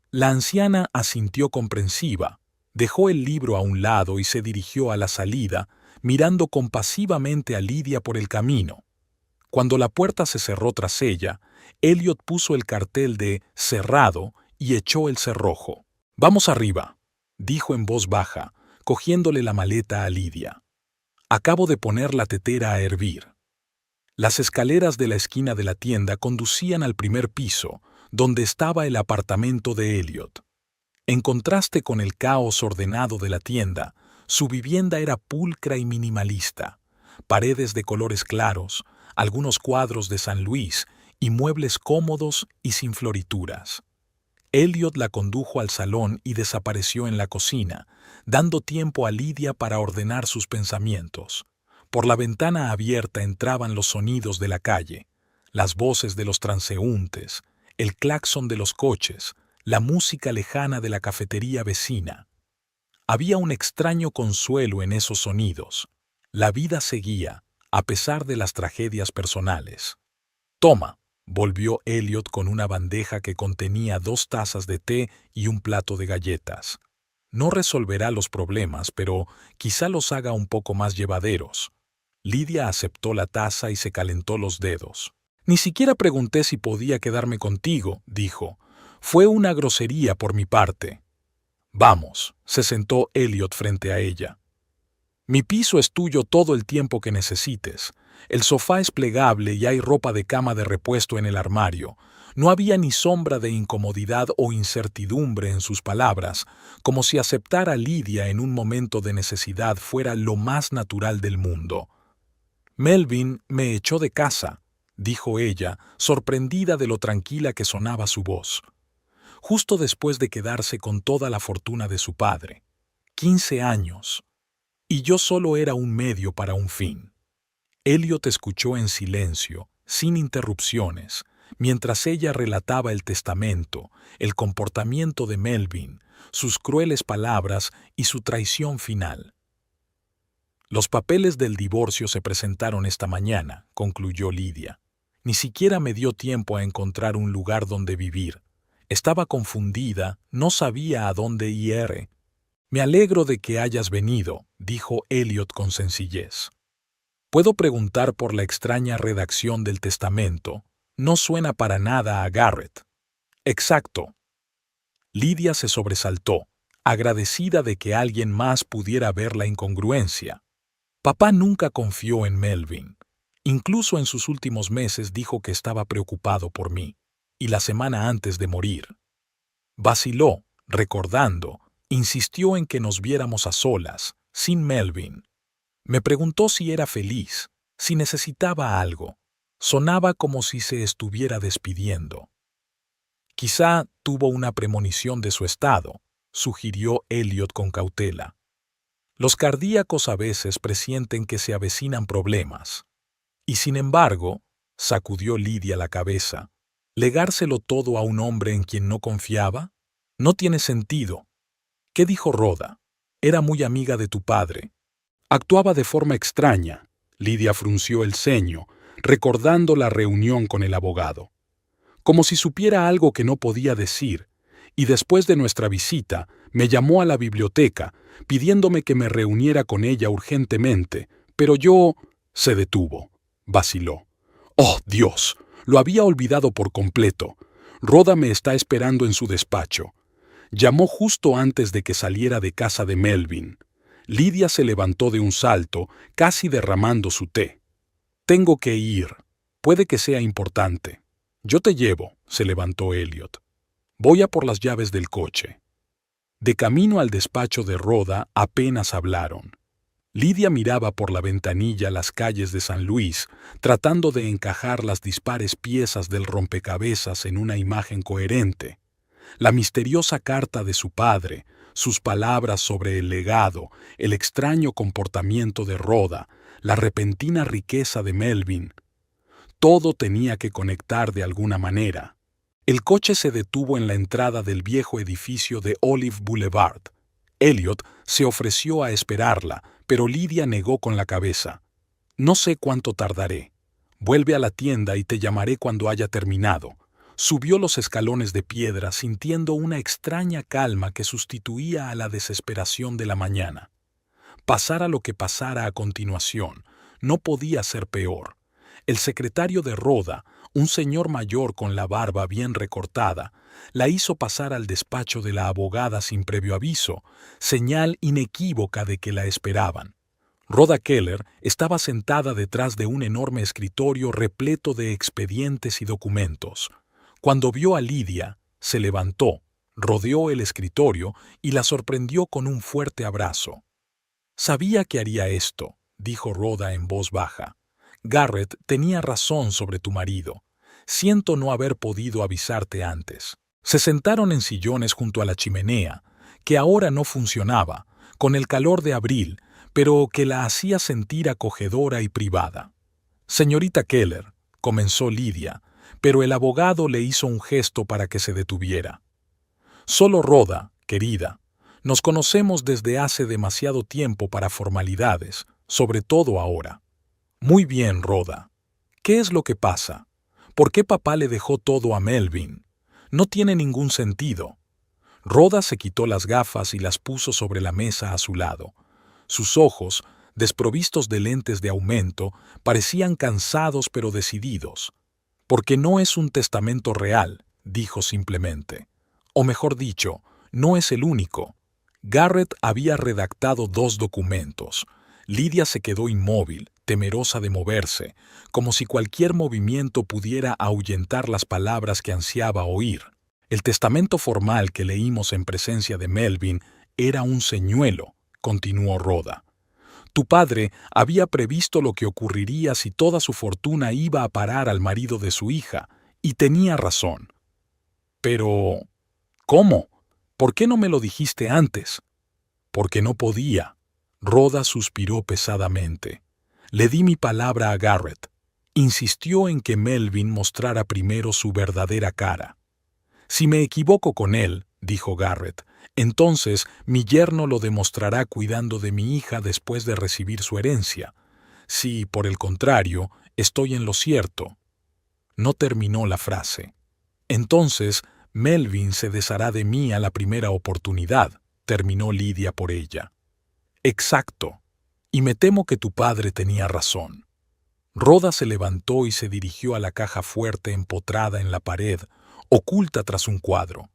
La anciana asintió comprensiva, dejó el libro a un lado y se dirigió a la salida, mirando compasivamente a Lidia por el camino. Cuando la puerta se cerró tras ella, Elliot puso el cartel de «cerrado» y echó el cerrojo. «Vamos arriba», dijo en voz baja, cogiéndole la maleta a Lidia. «Acabo de poner la tetera a hervir». Las escaleras de la esquina de la tienda conducían al primer piso, donde estaba el apartamento de Elliot. En contraste con el caos ordenado de la tienda, su vivienda era pulcra y minimalista. Paredes de colores claros, algunos cuadros de San Luis y muebles cómodos y sin florituras. Elliot la condujo al salón y desapareció en la cocina, dando tiempo a Lidia para ordenar sus pensamientos. Por la ventana abierta entraban los sonidos de la calle, las voces de los transeúntes, el claxon de los coches, la música lejana de la cafetería vecina. Había un extraño consuelo en esos sonidos. La vida seguía, a pesar de las tragedias personales. «Toma», volvió Elliot con una bandeja que contenía 2 tazas de té y un plato de galletas. «No resolverá los problemas, pero quizá los haga un poco más llevaderos». Lidia aceptó la taza y se calentó los dedos. «Ni siquiera pregunté si podía quedarme contigo», dijo. «Fue una grosería por mi parte». «Vamos», se sentó Elliot frente a ella. «Mi piso es tuyo todo el tiempo que necesites. El sofá es plegable y hay ropa de cama de repuesto en el armario». No había ni sombra de incomodidad o incertidumbre en sus palabras, como si aceptar a Lidia en un momento de necesidad fuera lo más natural del mundo. «Melvin me echó de casa», dijo ella, sorprendida de lo tranquila que sonaba su voz. «Justo después de quedarse con toda la fortuna de su padre. 15 años. Y yo solo era un medio para un fin». Elliot escuchó en silencio, sin interrupciones, mientras ella relataba el testamento, el comportamiento de Melvin, sus crueles palabras y su traición final. «Los papeles del divorcio se presentaron esta mañana», concluyó Lidia. «Ni siquiera me dio tiempo a encontrar un lugar donde vivir. Estaba confundida, no sabía a dónde ir». «Me alegro de que hayas venido», dijo Elliot con sencillez. «¿Puedo preguntar por la extraña redacción del testamento? No suena para nada a Garrett». «Exacto». Lidia se sobresaltó, agradecida de que alguien más pudiera ver la incongruencia. Papá nunca confió en Melvin. Incluso en sus últimos meses dijo que estaba preocupado por mí, y la semana antes de morir. Vaciló, recordando, insistió en que nos viéramos a solas, sin Melvin. Me preguntó si era feliz, si necesitaba algo. Sonaba como si se estuviera despidiendo. «Quizá tuvo una premonición de su estado», sugirió Elliot con cautela. «Los cardíacos a veces presienten que se avecinan problemas». Y sin embargo, sacudió Lidia la cabeza, ¿legárselo todo a un hombre en quien no confiaba? No tiene sentido. ¿Qué dijo Rhoda? Era muy amiga de tu padre. Actuaba de forma extraña. Lidia frunció el ceño, recordando la reunión con el abogado. Como si supiera algo que no podía decir, y después de nuestra visita me llamó a la biblioteca, pidiéndome que me reuniera con ella urgentemente, pero yo... Se detuvo. Vaciló. ¡Oh, Dios! Lo había olvidado por completo. Rhoda me está esperando en su despacho. Llamó justo antes de que saliera de casa de Melvin. Lidia se levantó de un salto, casi derramando su té. «Tengo que ir. Puede que sea importante». «Yo te llevo», se levantó Elliot. «Voy a por las llaves del coche». De camino al despacho de Rhoda apenas hablaron. Lidia miraba por la ventanilla las calles de San Luis, tratando de encajar las dispares piezas del rompecabezas en una imagen coherente. La misteriosa carta de su padre, sus palabras sobre el legado, el extraño comportamiento de Rhoda, la repentina riqueza de Melvin. Todo tenía que conectar de alguna manera. El coche se detuvo en la entrada del viejo edificio de Olive Boulevard. Elliot se ofreció a esperarla, pero Lidia negó con la cabeza. «No sé cuánto tardaré. Vuelve a la tienda y te llamaré cuando haya terminado». Subió los escalones de piedra sintiendo una extraña calma que sustituía a la desesperación de la mañana. Pasara lo que pasara a continuación, no podía ser peor. El secretario de Rhoda, un señor mayor con la barba bien recortada, la hizo pasar al despacho de la abogada sin previo aviso, señal inequívoca de que la esperaban. Rhoda Keller estaba sentada detrás de un enorme escritorio repleto de expedientes y documentos. Cuando vio a Lidia, se levantó, rodeó el escritorio y la sorprendió con un fuerte abrazo. «Sabía que haría esto», dijo Rhoda en voz baja. «Garrett tenía razón sobre tu marido. Siento no haber podido avisarte antes». Se sentaron en sillones junto a la chimenea, que ahora no funcionaba, con el calor de abril, pero que la hacía sentir acogedora y privada. «Señorita Keller», comenzó Lidia, pero el abogado le hizo un gesto para que se detuviera. Solo Rhoda, querida. Nos conocemos desde hace demasiado tiempo para formalidades, sobre todo ahora. Muy bien, Rhoda. ¿Qué es lo que pasa? ¿Por qué papá le dejó todo a Melvin? No tiene ningún sentido. Rhoda se quitó las gafas y las puso sobre la mesa a su lado. Sus ojos, desprovistos de lentes de aumento, parecían cansados pero decididos. Porque no es un testamento real, dijo simplemente. O mejor dicho, no es el único. Garrett había redactado 2 documentos. Lydia se quedó inmóvil, temerosa de moverse, como si cualquier movimiento pudiera ahuyentar las palabras que ansiaba oír. El testamento formal que leímos en presencia de Melvin era un señuelo, continuó Rhoda. Tu padre había previsto lo que ocurriría si toda su fortuna iba a parar al marido de su hija, y tenía razón. Pero, ¿cómo? ¿Por qué no me lo dijiste antes? Porque no podía. Rhoda suspiró pesadamente. Le di mi palabra a Garrett. Insistió en que Melvin mostrara primero su verdadera cara. Si me equivoco con él, dijo Garrett, entonces mi yerno lo demostrará cuidando de mi hija después de recibir su herencia. Si, por el contrario, estoy en lo cierto. No terminó la frase. Entonces, Melvin se deshará de mí a la primera oportunidad, terminó Lydia por ella. Exacto. Y me temo que tu padre tenía razón. Rhoda se levantó y se dirigió a la caja fuerte empotrada en la pared, oculta tras un cuadro.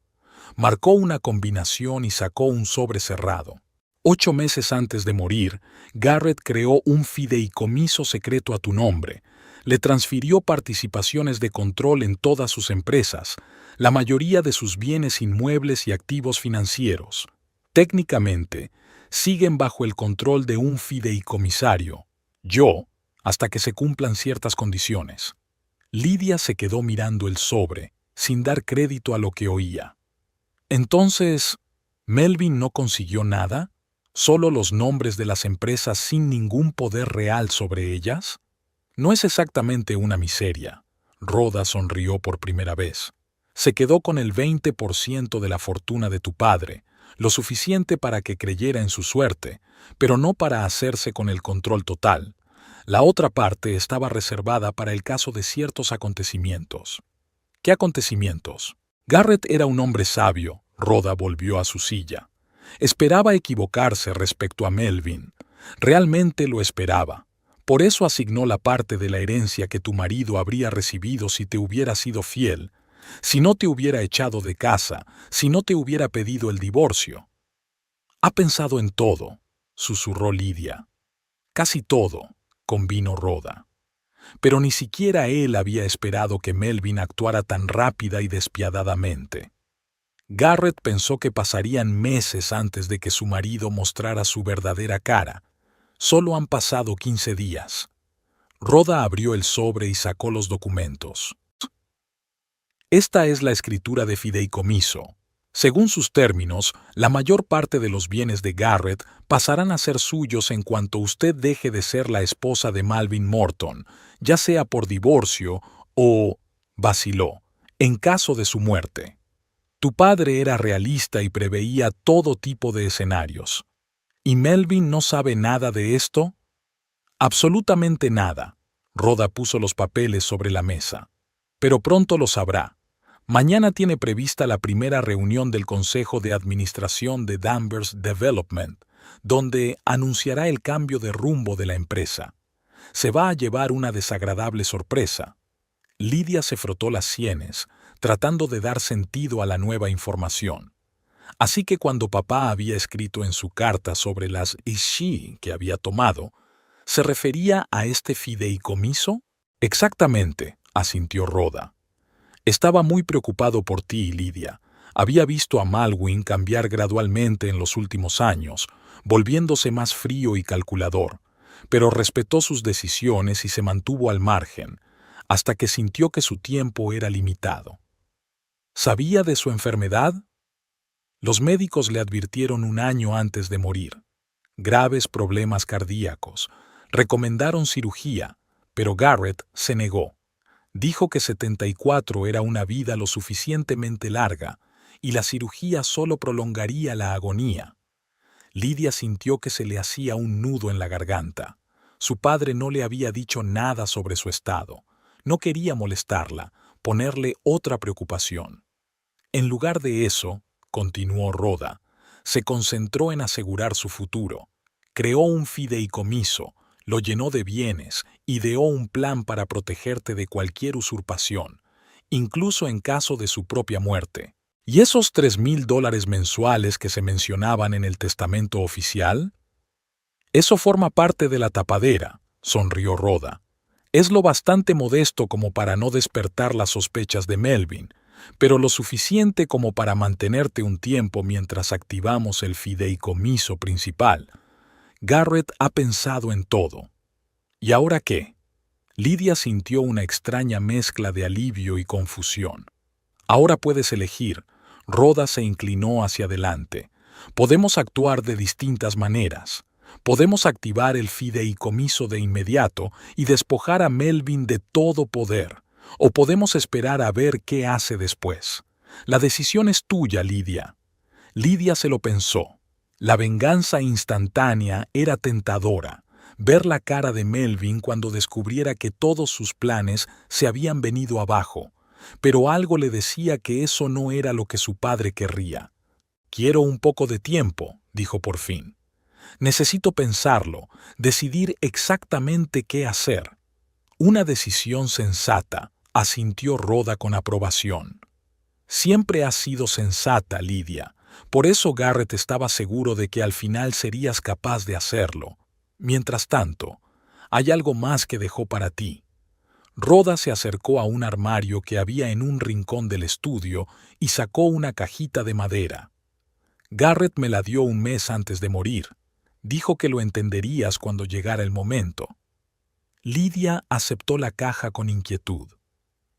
Marcó una combinación y sacó un sobre cerrado. 8 meses antes de morir, Garrett creó un fideicomiso secreto a tu nombre. Le transfirió participaciones de control en todas sus empresas, la mayoría de sus bienes inmuebles y activos financieros. Técnicamente, siguen bajo el control de un fideicomisario, yo, hasta que se cumplan ciertas condiciones. Lydia se quedó mirando el sobre, sin dar crédito a lo que oía. Entonces, ¿Melvin no consiguió nada? ¿Solo los nombres de las empresas sin ningún poder real sobre ellas? No es exactamente una miseria. Rhoda sonrió por primera vez. Se quedó con el 20% de la fortuna de tu padre, lo suficiente para que creyera en su suerte, pero no para hacerse con el control total. La otra parte estaba reservada para el caso de ciertos acontecimientos. ¿Qué acontecimientos? Garrett era un hombre sabio. Rhoda volvió a su silla. Esperaba equivocarse respecto a Melvin. Realmente lo esperaba. Por eso asignó la parte de la herencia que tu marido habría recibido si te hubiera sido fiel, si no te hubiera echado de casa, si no te hubiera pedido el divorcio. Ha pensado en todo, susurró Lydia. Casi todo, convino Rhoda. Pero ni siquiera él había esperado que Melvin actuara tan rápida y despiadadamente. Garrett pensó que pasarían meses antes de que su marido mostrara su verdadera cara. Solo han pasado 15 días. Rhoda abrió el sobre y sacó los documentos. Esta es la escritura de fideicomiso. Según sus términos, la mayor parte de los bienes de Garrett pasarán a ser suyos en cuanto usted deje de ser la esposa de Melvin Morton, ya sea por divorcio o, vaciló, en caso de su muerte. Tu padre era realista y preveía todo tipo de escenarios. ¿Y Melvin no sabe nada de esto? Absolutamente nada. Rhoda puso los papeles sobre la mesa. Pero pronto lo sabrá. Mañana tiene prevista la primera reunión del Consejo de Administración de Danvers Development, donde anunciará el cambio de rumbo de la empresa. Se va a llevar una desagradable sorpresa. Lydia se frotó las sienes, tratando de dar sentido a la nueva información. Así que cuando papá había escrito en su carta sobre las ishi que había tomado, ¿se refería a este fideicomiso? Exactamente, asintió Rhoda. Estaba muy preocupado por ti, Lydia. Había visto a Malwin cambiar gradualmente en los últimos años, volviéndose más frío y calculador, pero respetó sus decisiones y se mantuvo al margen, hasta que sintió que su tiempo era limitado. ¿Sabía de su enfermedad? Los médicos le advirtieron un año antes de morir. Graves problemas cardíacos. Recomendaron cirugía, pero Garrett se negó. Dijo que 74 era una vida lo suficientemente larga y la cirugía solo prolongaría la agonía. Lidia sintió que se le hacía un nudo en la garganta. Su padre no le había dicho nada sobre su estado. No quería molestarla, ponerle otra preocupación. En lugar de eso, continuó Rhoda, se concentró en asegurar su futuro. Creó un fideicomiso, lo llenó de bienes, ideó un plan para protegerte de cualquier usurpación, incluso en caso de su propia muerte. ¿Y esos $3,000 mensuales que se mencionaban en el testamento oficial? Eso forma parte de la tapadera, sonrió Rhoda. Es lo bastante modesto como para no despertar las sospechas de Melvin, pero lo suficiente como para mantenerte un tiempo mientras activamos el fideicomiso principal. Garrett ha pensado en todo. ¿Y ahora qué? Lidia sintió una extraña mezcla de alivio y confusión. Ahora puedes elegir. Rhoda se inclinó hacia adelante. Podemos actuar de distintas maneras. Podemos activar el fideicomiso de inmediato y despojar a Melvin de todo poder. O podemos esperar a ver qué hace después. La decisión es tuya, Lidia. Lidia se lo pensó. La venganza instantánea era tentadora. Ver la cara de Melvin cuando descubriera que todos sus planes se habían venido abajo. Pero algo le decía que eso no era lo que su padre querría. «Quiero un poco de tiempo», dijo por fin. «Necesito pensarlo, decidir exactamente qué hacer». «Una decisión sensata», asintió Rhoda con aprobación. «Siempre has sido sensata, Lidia. Por eso Garrett estaba seguro de que al final serías capaz de hacerlo. Mientras tanto, hay algo más que dejó para ti». Rhoda se acercó a un armario que había en un rincón del estudio y sacó una cajita de madera. «Garrett me la dio un mes antes de morir. Dijo que lo entenderías cuando llegara el momento». Lidia aceptó la caja con inquietud.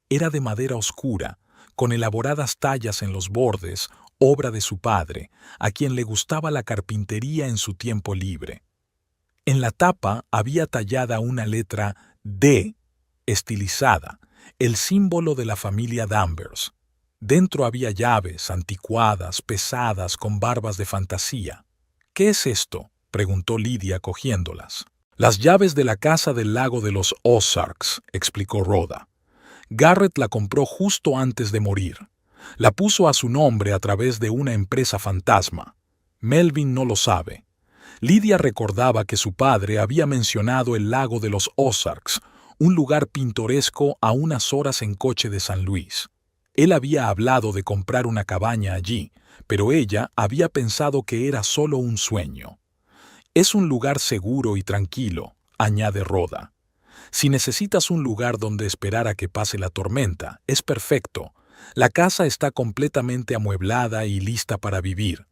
Era de madera oscura, con elaboradas tallas en los bordes, obra de su padre, a quien le gustaba la carpintería en su tiempo libre. En la tapa había tallada una letra D, estilizada, el símbolo de la familia Danvers. Dentro había llaves, anticuadas, pesadas, con barbas de fantasía. «¿Qué es esto?», preguntó Lidia cogiéndolas. «Las llaves de la casa del lago de los Ozarks», explicó Rhoda. «Garrett la compró justo antes de morir. La puso a su nombre a través de una empresa fantasma. Melvin no lo sabe». Lidia recordaba que su padre había mencionado el lago de los Ozarks, un lugar pintoresco a unas horas en coche de San Luis. Él había hablado de comprar una cabaña allí, pero ella había pensado que era solo un sueño. «Es un lugar seguro y tranquilo», añade Rhoda. «Si necesitas un lugar donde esperar a que pase la tormenta, es perfecto. La casa está completamente amueblada y lista para vivir».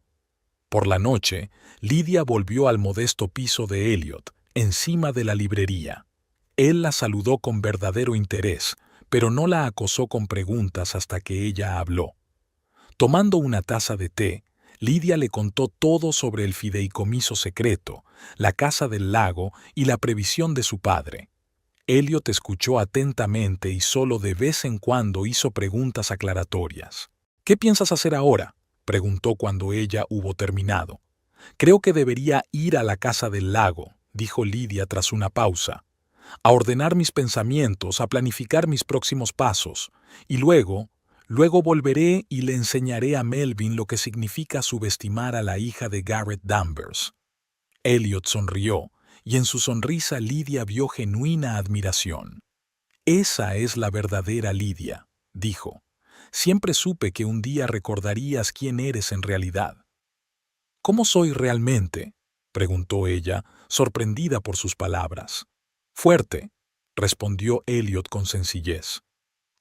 Por la noche, Lidia volvió al modesto piso de Elliot, encima de la librería. Él la saludó con verdadero interés, pero no la acosó con preguntas hasta que ella habló. Tomando una taza de té, Lidia le contó todo sobre el fideicomiso secreto, la casa del lago y la previsión de su padre. Elliot escuchó atentamente y solo de vez en cuando hizo preguntas aclaratorias. «¿Qué piensas hacer ahora?», preguntó cuando ella hubo terminado. «Creo que debería ir a la casa del lago», dijo Lidia tras una pausa, «a ordenar mis pensamientos, a planificar mis próximos pasos, y luego volveré y le enseñaré a Melvin lo que significa subestimar a la hija de Garrett Danvers». Elliot sonrió, y en su sonrisa Lidia vio genuina admiración. «Esa es la verdadera Lidia», dijo. «Siempre supe que un día recordarías quién eres en realidad». «¿Cómo soy realmente?», preguntó ella, sorprendida por sus palabras. «Fuerte», respondió Elliot con sencillez.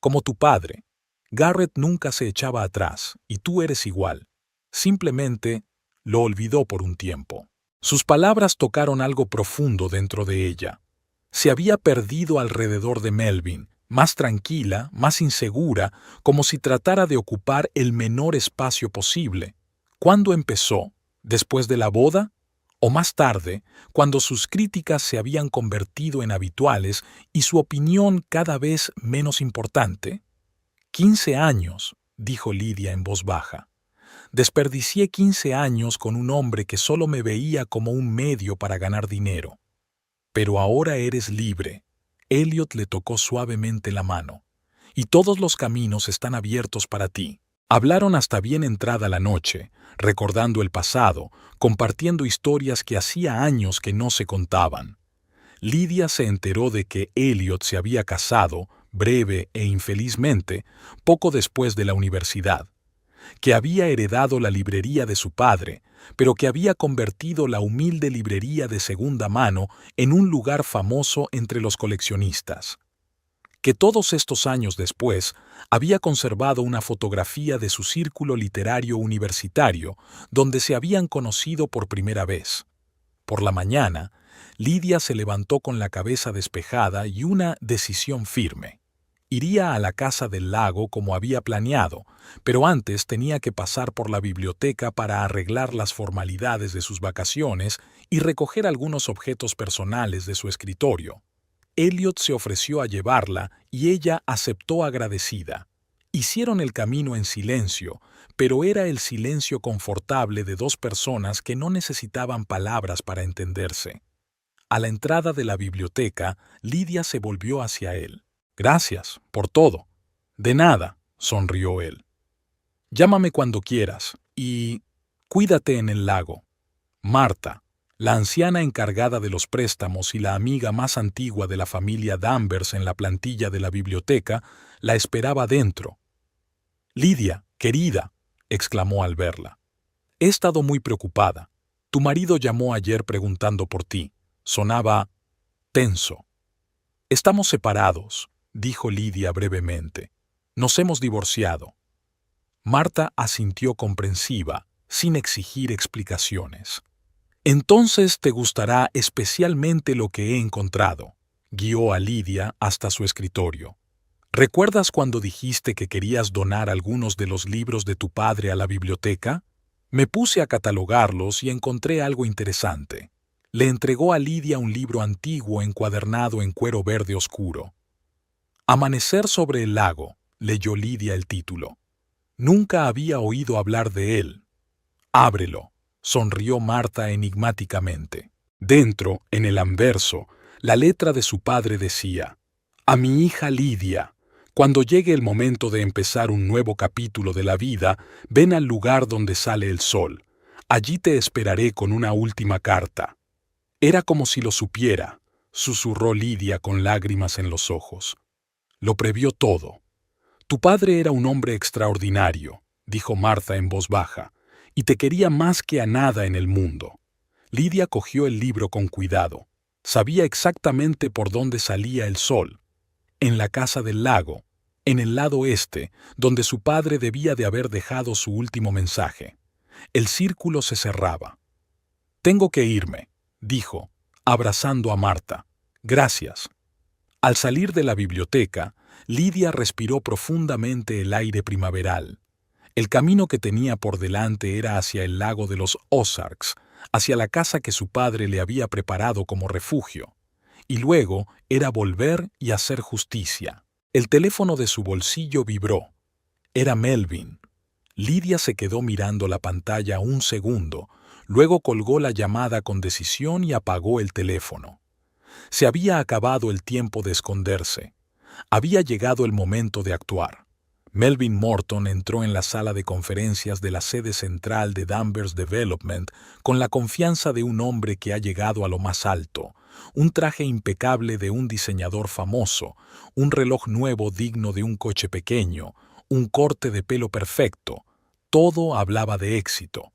«Como tu padre. Garrett nunca se echaba atrás, y tú eres igual. Simplemente lo olvidó por un tiempo». Sus palabras tocaron algo profundo dentro de ella. Se había perdido alrededor de Melvin, más tranquila, más insegura, como si tratara de ocupar el menor espacio posible. ¿Cuándo empezó? ¿Después de la boda? ¿O más tarde, cuando sus críticas se habían convertido en habituales y su opinión cada vez menos importante? 15 años, dijo Lidia en voz baja. Desperdicié 15 años con un hombre que solo me veía como un medio para ganar dinero. Pero ahora eres libre. Elliot le tocó suavemente la mano. Y todos los caminos están abiertos para ti. Hablaron hasta bien entrada la noche, recordando el pasado, compartiendo historias que hacía años que no se contaban. Lydia se enteró de que Elliot se había casado, breve e infelizmente, poco después de la universidad, que había heredado la librería de su padre, pero que había convertido la humilde librería de segunda mano en un lugar famoso entre los coleccionistas. Que todos estos años después había conservado una fotografía de su círculo literario universitario donde se habían conocido por primera vez. Por la mañana, Lydia se levantó con la cabeza despejada y una decisión firme. Iría a la casa del lago como había planeado, pero antes tenía que pasar por la biblioteca para arreglar las formalidades de sus vacaciones y recoger algunos objetos personales de su escritorio. Elliot se ofreció a llevarla y ella aceptó agradecida. Hicieron el camino en silencio, pero era el silencio confortable de dos personas que no necesitaban palabras para entenderse. A la entrada de la biblioteca, Lydia se volvió hacia él. «Gracias, por todo». «De nada», sonrió él. «Llámame cuando quieras y cuídate en el lago». Marta, la anciana encargada de los préstamos y la amiga más antigua de la familia Danvers en la plantilla de la biblioteca, la esperaba dentro. «Lydia, querida», exclamó al verla. «He estado muy preocupada. Tu marido llamó ayer preguntando por ti. Sonaba tenso». «Estamos separados», dijo Lydia brevemente. «Nos hemos divorciado». Marta asintió comprensiva, sin exigir explicaciones. «Entonces te gustará especialmente lo que he encontrado», guió a Lydia hasta su escritorio. «¿Recuerdas cuando dijiste que querías donar algunos de los libros de tu padre a la biblioteca? Me puse a catalogarlos y encontré algo interesante». Le entregó a Lydia un libro antiguo encuadernado en cuero verde oscuro. «Amanecer sobre el lago», leyó Lydia el título. Nunca había oído hablar de él. «Ábrelo», sonrió Marta enigmáticamente. Dentro, en el anverso, la letra de su padre decía: «A mi hija Lydia, cuando llegue el momento de empezar un nuevo capítulo de la vida, ven al lugar donde sale el sol. Allí te esperaré con una última carta». Era como si lo supiera, susurró Lydia con lágrimas en los ojos. Lo previó todo. «Tu padre era un hombre extraordinario», dijo Marta en voz baja, «y te quería más que a nada en el mundo». Lydia cogió el libro con cuidado. Sabía exactamente por dónde salía el sol. En la casa del lago, en el lado este, donde su padre debía de haber dejado su último mensaje. El círculo se cerraba. «Tengo que irme», dijo, abrazando a Marta. «Gracias». Al salir de la biblioteca, Lydia respiró profundamente el aire primaveral. El camino que tenía por delante era hacia el lago de los Ozarks, hacia la casa que su padre le había preparado como refugio. Y luego era volver y hacer justicia. El teléfono de su bolsillo vibró. Era Melvin. Lydia se quedó mirando la pantalla un segundo. Luego colgó la llamada con decisión y apagó el teléfono. Se había acabado el tiempo de esconderse. Había llegado el momento de actuar. Melvin Morton entró en la sala de conferencias de la sede central de Danvers Development con la confianza de un hombre que ha llegado a lo más alto, un traje impecable de un diseñador famoso, un reloj nuevo digno de un coche pequeño, un corte de pelo perfecto. Todo hablaba de éxito.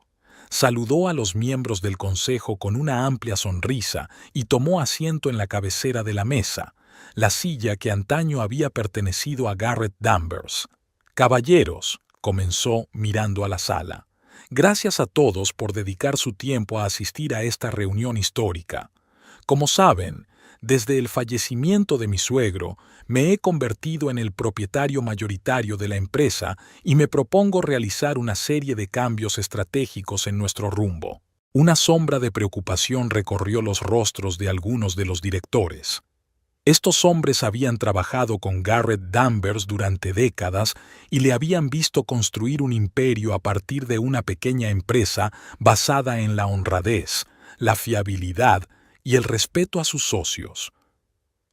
Saludó a los miembros del consejo con una amplia sonrisa y tomó asiento en la cabecera de la mesa, la silla que antaño había pertenecido a Garrett Danvers. «Caballeros», comenzó mirando a la sala, «gracias a todos por dedicar su tiempo a asistir a esta reunión histórica. Como saben, desde el fallecimiento de mi suegro, me he convertido en el propietario mayoritario de la empresa y me propongo realizar una serie de cambios estratégicos en nuestro rumbo». Una sombra de preocupación recorrió los rostros de algunos de los directores. Estos hombres habían trabajado con Garrett Danvers durante décadas y le habían visto construir un imperio a partir de una pequeña empresa basada en la honradez, la fiabilidad y el respeto a sus socios.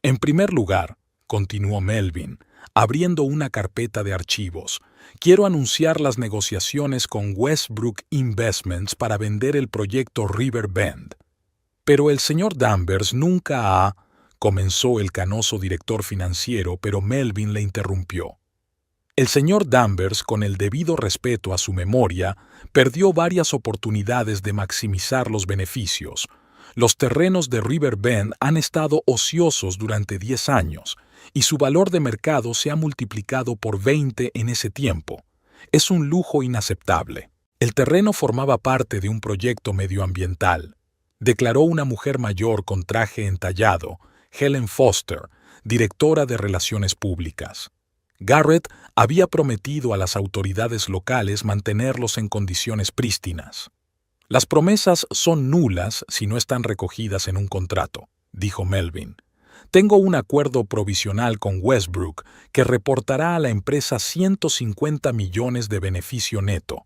En primer lugar, continuó Melvin, abriendo una carpeta de archivos, quiero anunciar las negociaciones con Westbrook Investments para vender el proyecto River Bend. Pero el señor Danvers nunca ha... comenzó el canoso director financiero, pero Melvin le interrumpió. El señor Danvers, con el debido respeto a su memoria, perdió varias oportunidades de maximizar los beneficios. Los terrenos de River Bend han estado ociosos durante 10 años y su valor de mercado se ha multiplicado por 20 en ese tiempo. Es un lujo inaceptable. El terreno formaba parte de un proyecto medioambiental, declaró una mujer mayor con traje entallado, Helen Foster, directora de Relaciones Públicas. Garrett había prometido a las autoridades locales mantenerlos en condiciones prístinas. Las promesas son nulas si no están recogidas en un contrato, dijo Melvin. Tengo un acuerdo provisional con Westbrook que reportará a la empresa 150 millones de beneficio neto.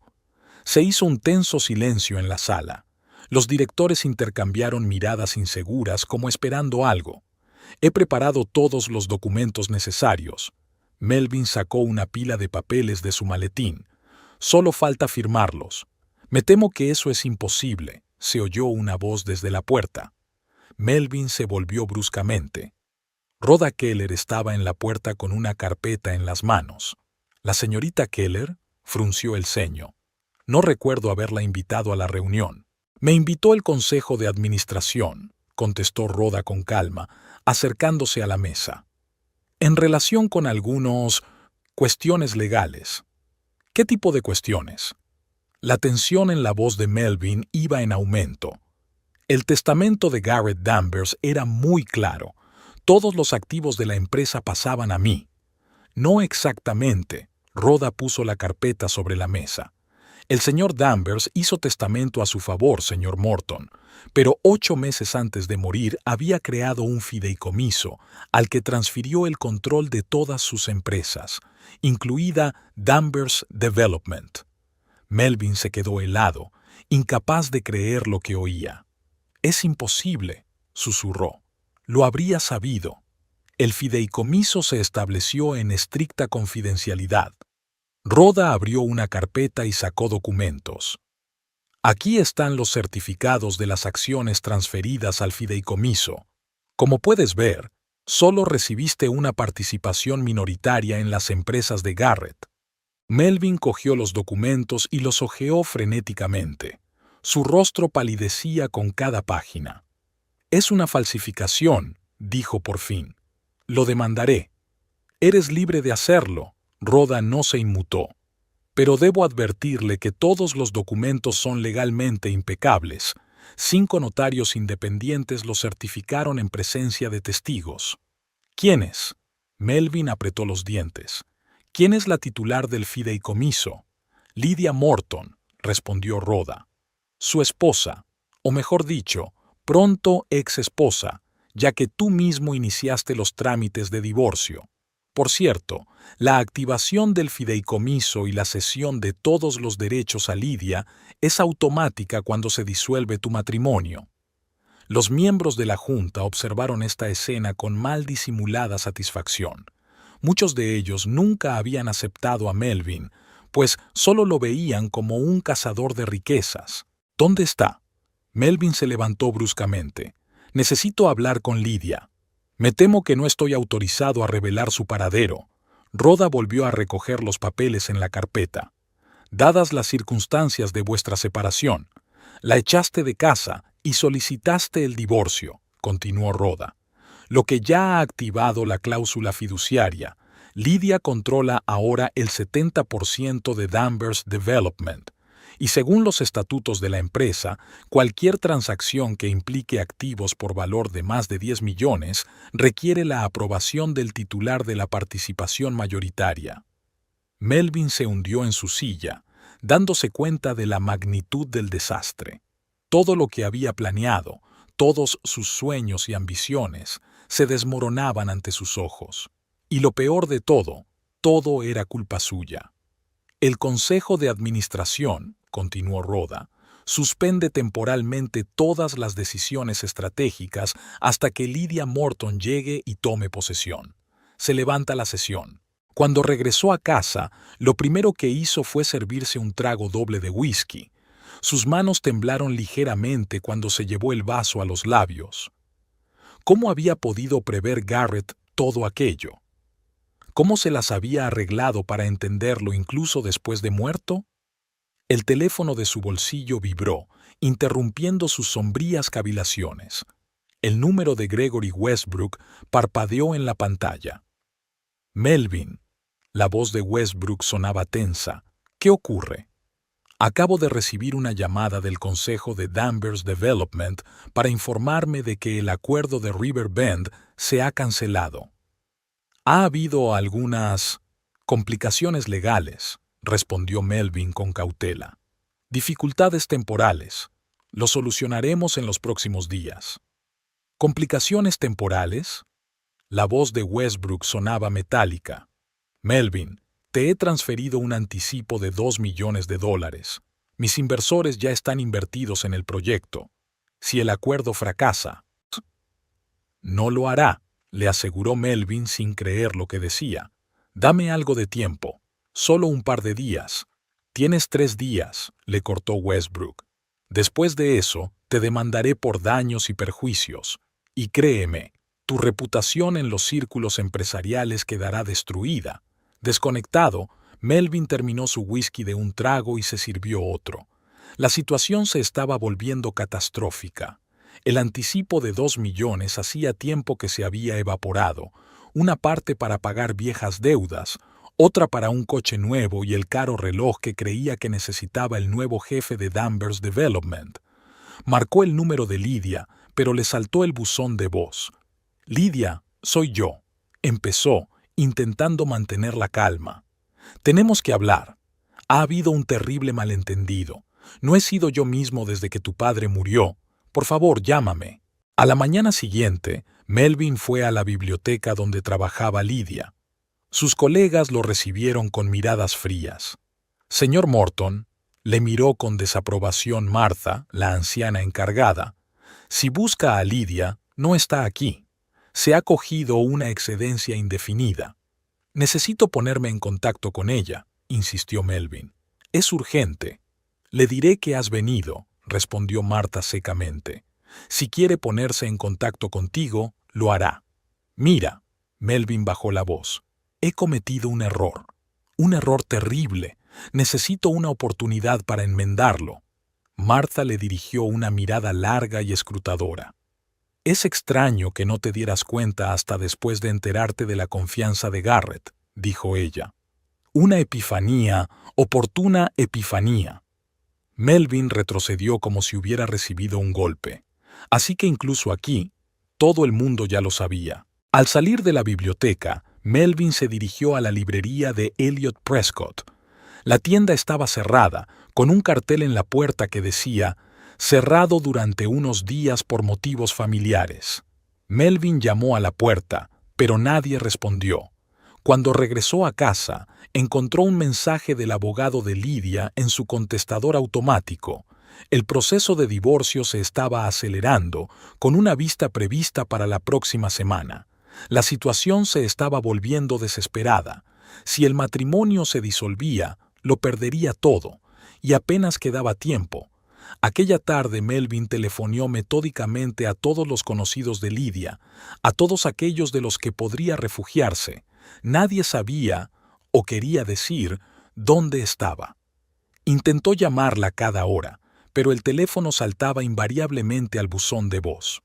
Se hizo un tenso silencio en la sala. Los directores intercambiaron miradas inseguras como esperando algo. He preparado todos los documentos necesarios. Melvin sacó una pila de papeles de su maletín. Solo falta firmarlos. Me temo que eso es imposible, se oyó una voz desde la puerta. Melvin se volvió bruscamente. Rhoda Keller estaba en la puerta con una carpeta en las manos. ¿La señorita Keller? Frunció el ceño. No recuerdo haberla invitado a la reunión. Me invitó el consejo de administración, contestó Rhoda con calma, acercándose a la mesa. En relación con cuestiones legales. ¿Qué tipo de cuestiones? La tensión en la voz de Melvin iba en aumento. El testamento de Garrett Danvers era muy claro. Todos los activos de la empresa pasaban a mí. No exactamente. Rhoda puso la carpeta sobre la mesa. El señor Danvers hizo testamento a su favor, señor Morton, pero 8 meses antes de morir había creado un fideicomiso al que transfirió el control de todas sus empresas, incluida Danvers Development. Melvin se quedó helado, incapaz de creer lo que oía. «Es imposible», susurró. «Lo habría sabido. El fideicomiso se estableció en estricta confidencialidad». Rhoda abrió una carpeta y sacó documentos. «Aquí están los certificados de las acciones transferidas al fideicomiso. Como puedes ver, solo recibiste una participación minoritaria en las empresas de Garrett». Melvin cogió los documentos y los hojeó frenéticamente. Su rostro palidecía con cada página. «Es una falsificación», dijo por fin. «Lo demandaré». «Eres libre de hacerlo». Rhoda no se inmutó. «Pero debo advertirle que todos los documentos son legalmente impecables. 5 notarios independientes los certificaron en presencia de testigos». «¿Quiénes?» Melvin apretó los dientes. «¿Quién es la titular del fideicomiso?» «Lydia Morton», respondió Rhoda. «Su esposa, o mejor dicho, pronto ex-esposa, ya que tú mismo iniciaste los trámites de divorcio. Por cierto, la activación del fideicomiso y la cesión de todos los derechos a Lydia es automática cuando se disuelve tu matrimonio». Los miembros de la Junta observaron esta escena con mal disimulada satisfacción. Muchos de ellos nunca habían aceptado a Melvin, pues solo lo veían como un cazador de riquezas. «¿Dónde está?» Melvin se levantó bruscamente. «Necesito hablar con Lydia. Me temo que no estoy autorizado a revelar su paradero». Rhoda volvió a recoger los papeles en la carpeta. «Dadas las circunstancias de vuestra separación, la echaste de casa y solicitaste el divorcio», continuó Rhoda. «Lo que ya ha activado la cláusula fiduciaria. Lydia controla ahora el 70% de Danvers Development. Y según los estatutos de la empresa, cualquier transacción que implique activos por valor de más de 10 millones requiere la aprobación del titular de la participación mayoritaria». Melvin se hundió en su silla, dándose cuenta de la magnitud del desastre. Todo lo que había planeado, todos sus sueños y ambiciones, se desmoronaban ante sus ojos. Y lo peor de todo era culpa suya. El Consejo de Administración, continuó Rhoda, suspende temporalmente todas las decisiones estratégicas hasta que Lydia Morton llegue y tome posesión. Se levanta la sesión. Cuando regresó a casa, lo primero que hizo fue servirse un trago doble de whisky. Sus manos temblaron ligeramente cuando se llevó el vaso a los labios. ¿Cómo había podido prever Garrett todo aquello? ¿Cómo se las había arreglado para entenderlo incluso después de muerto? El teléfono de su bolsillo vibró, interrumpiendo sus sombrías cavilaciones. El número de Gregory Westbrook parpadeó en la pantalla. «Melvin». La voz de Westbrook sonaba tensa. «¿Qué ocurre?» «Acabo de recibir una llamada del Consejo de Danvers Development para informarme de que el acuerdo de River Bend se ha cancelado. Ha habido algunas complicaciones legales», respondió Melvin con cautela. «Dificultades temporales. Lo solucionaremos en los próximos días». «¿Complicaciones temporales?» La voz de Westbrook sonaba metálica. «Melvin, te he transferido un anticipo de $2 millones. Mis inversores ya están invertidos en el proyecto. Si el acuerdo fracasa...» «No lo hará», le aseguró Melvin sin creer lo que decía. «Dame algo de tiempo. Solo un par de días». «Tienes 3 días», le cortó Westbrook. «Después de eso, te demandaré por daños y perjuicios. Y créeme, tu reputación en los círculos empresariales quedará destruida». Desconectado, Melvin terminó su whisky de un trago y se sirvió otro. La situación se estaba volviendo catastrófica. El anticipo de 2 millones hacía tiempo que se había evaporado, una parte para pagar viejas deudas, otra para un coche nuevo y el caro reloj que creía que necesitaba el nuevo jefe de Danvers Development. Marcó el número de Lydia, pero le saltó el buzón de voz. «Lydia, soy yo», empezó, intentando mantener la calma. «Tenemos que hablar. Ha habido un terrible malentendido. No he sido yo mismo desde que tu padre murió. Por favor, llámame». A la mañana siguiente, Melvin fue a la biblioteca donde trabajaba Lydia. Sus colegas lo recibieron con miradas frías. «Señor Morton», le miró con desaprobación Martha, la anciana encargada, «si busca a Lydia, no está aquí. Se ha cogido una excedencia indefinida». «Necesito ponerme en contacto con ella», insistió Melvin. «Es urgente». «Le diré que has venido», respondió Martha secamente. «Si quiere ponerse en contacto contigo, lo hará». «Mira», Melvin bajó la voz, «he cometido un error terrible. Necesito una oportunidad para enmendarlo». Martha le dirigió una mirada larga y escrutadora. «Es extraño que no te dieras cuenta hasta después de enterarte de la confianza de Garrett», dijo ella. «Una epifanía, oportuna epifanía». Melvin retrocedió como si hubiera recibido un golpe. Así que incluso aquí, todo el mundo ya lo sabía. Al salir de la biblioteca, Melvin se dirigió a la librería de Elliot Prescott. La tienda estaba cerrada, con un cartel en la puerta que decía «Cerrado durante unos días por motivos familiares». Melvin llamó a la puerta, pero nadie respondió. Cuando regresó a casa, encontró un mensaje del abogado de Lydia en su contestador automático. El proceso de divorcio se estaba acelerando, con una vista prevista para la próxima semana. La situación se estaba volviendo desesperada. Si el matrimonio se disolvía, lo perdería todo, y apenas quedaba tiempo. Aquella tarde Melvin telefoneó metódicamente a todos los conocidos de Lydia, a todos aquellos de los que podría refugiarse. Nadie sabía, o quería decir, dónde estaba. Intentó llamarla cada hora, pero el teléfono saltaba invariablemente al buzón de voz.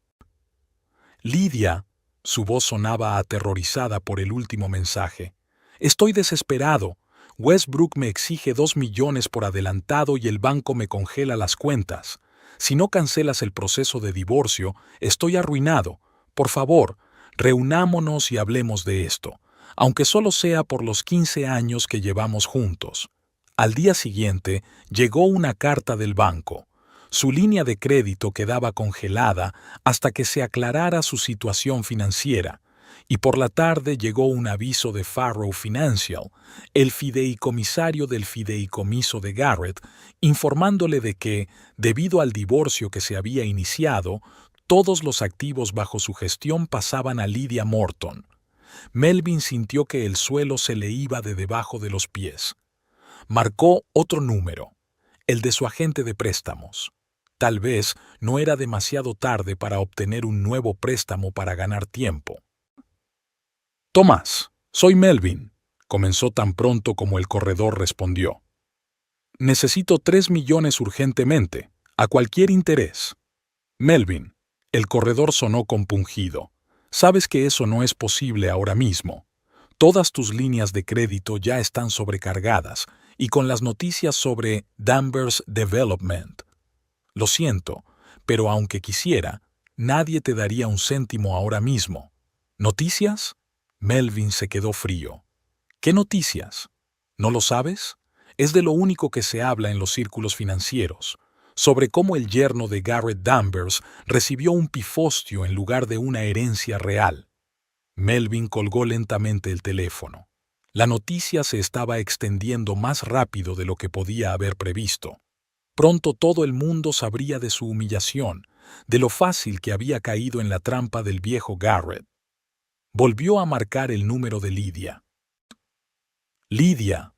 «Lydia», su voz sonaba aterrorizada por el último mensaje. «Estoy desesperado. Westbrook me exige 2 millones por adelantado y el banco me congela las cuentas. Si no cancelas el proceso de divorcio, estoy arruinado. Por favor, reunámonos y hablemos de esto, aunque solo sea por los 15 años que llevamos juntos». Al día siguiente, llegó una carta del banco. Su línea de crédito quedaba congelada hasta que se aclarara su situación financiera, y por la tarde llegó un aviso de Farrow Financial, el fideicomisario del fideicomiso de Garrett, informándole de que, debido al divorcio que se había iniciado, todos los activos bajo su gestión pasaban a Lydia Morton. Melvin sintió que el suelo se le iba de debajo de los pies. Marcó otro número, el de su agente de préstamos. Tal vez no era demasiado tarde para obtener un nuevo préstamo para ganar tiempo. «Tomás, soy Melvin», comenzó tan pronto como el corredor respondió. «Necesito 3 millones urgentemente, a cualquier interés». «Melvin», el corredor sonó compungido. «Sabes que eso no es posible ahora mismo. Todas tus líneas de crédito ya están sobrecargadas y con las noticias sobre Danvers Development. Lo siento, pero aunque quisiera, nadie te daría un céntimo ahora mismo». «¿Noticias?» Melvin se quedó frío. «¿Qué noticias? ¿No lo sabes? Es de lo único que se habla en los círculos financieros, sobre cómo el yerno de Garrett Danvers recibió un pifostio en lugar de una herencia real». Melvin colgó lentamente el teléfono. La noticia se estaba extendiendo más rápido de lo que podía haber previsto. Pronto todo el mundo sabría de su humillación, de lo fácil que había caído en la trampa del viejo Garrett. Volvió a marcar el número de Lydia. «Lydia».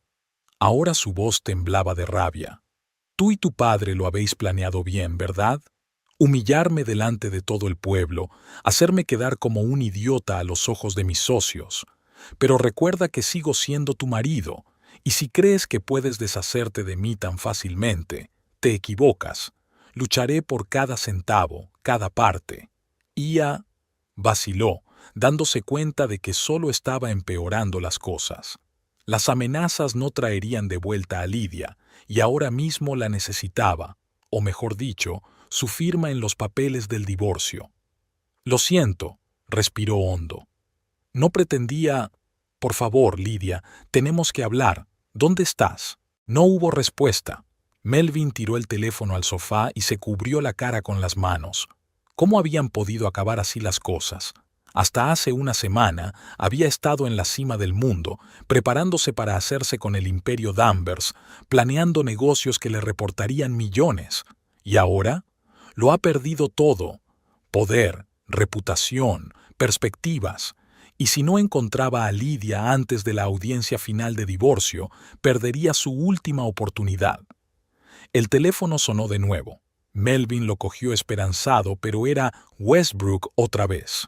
Ahora su voz temblaba de rabia. «Tú y tu padre lo habéis planeado bien, ¿verdad? Humillarme delante de todo el pueblo, hacerme quedar como un idiota a los ojos de mis socios. Pero recuerda que sigo siendo tu marido, y si crees que puedes deshacerte de mí tan fácilmente, te equivocas. Lucharé por cada centavo, cada parte». Ia vaciló, dándose cuenta de que solo estaba empeorando las cosas. Las amenazas no traerían de vuelta a Lydia, y ahora mismo la necesitaba, o mejor dicho, su firma en los papeles del divorcio. «Lo siento», respiró hondo. «No pretendía...» «Por favor, Lydia, tenemos que hablar. ¿Dónde estás?» No hubo respuesta. Melvin tiró el teléfono al sofá y se cubrió la cara con las manos. ¿Cómo habían podido acabar así las cosas? Hasta hace una semana había estado en la cima del mundo, preparándose para hacerse con el imperio Danvers, planeando negocios que le reportarían millones. ¿Y ahora? Lo ha perdido todo. Poder, reputación, perspectivas. Y si no encontraba a Lydia antes de la audiencia final de divorcio, perdería su última oportunidad. El teléfono sonó de nuevo. Melvin lo cogió esperanzado, pero era Westbrook otra vez.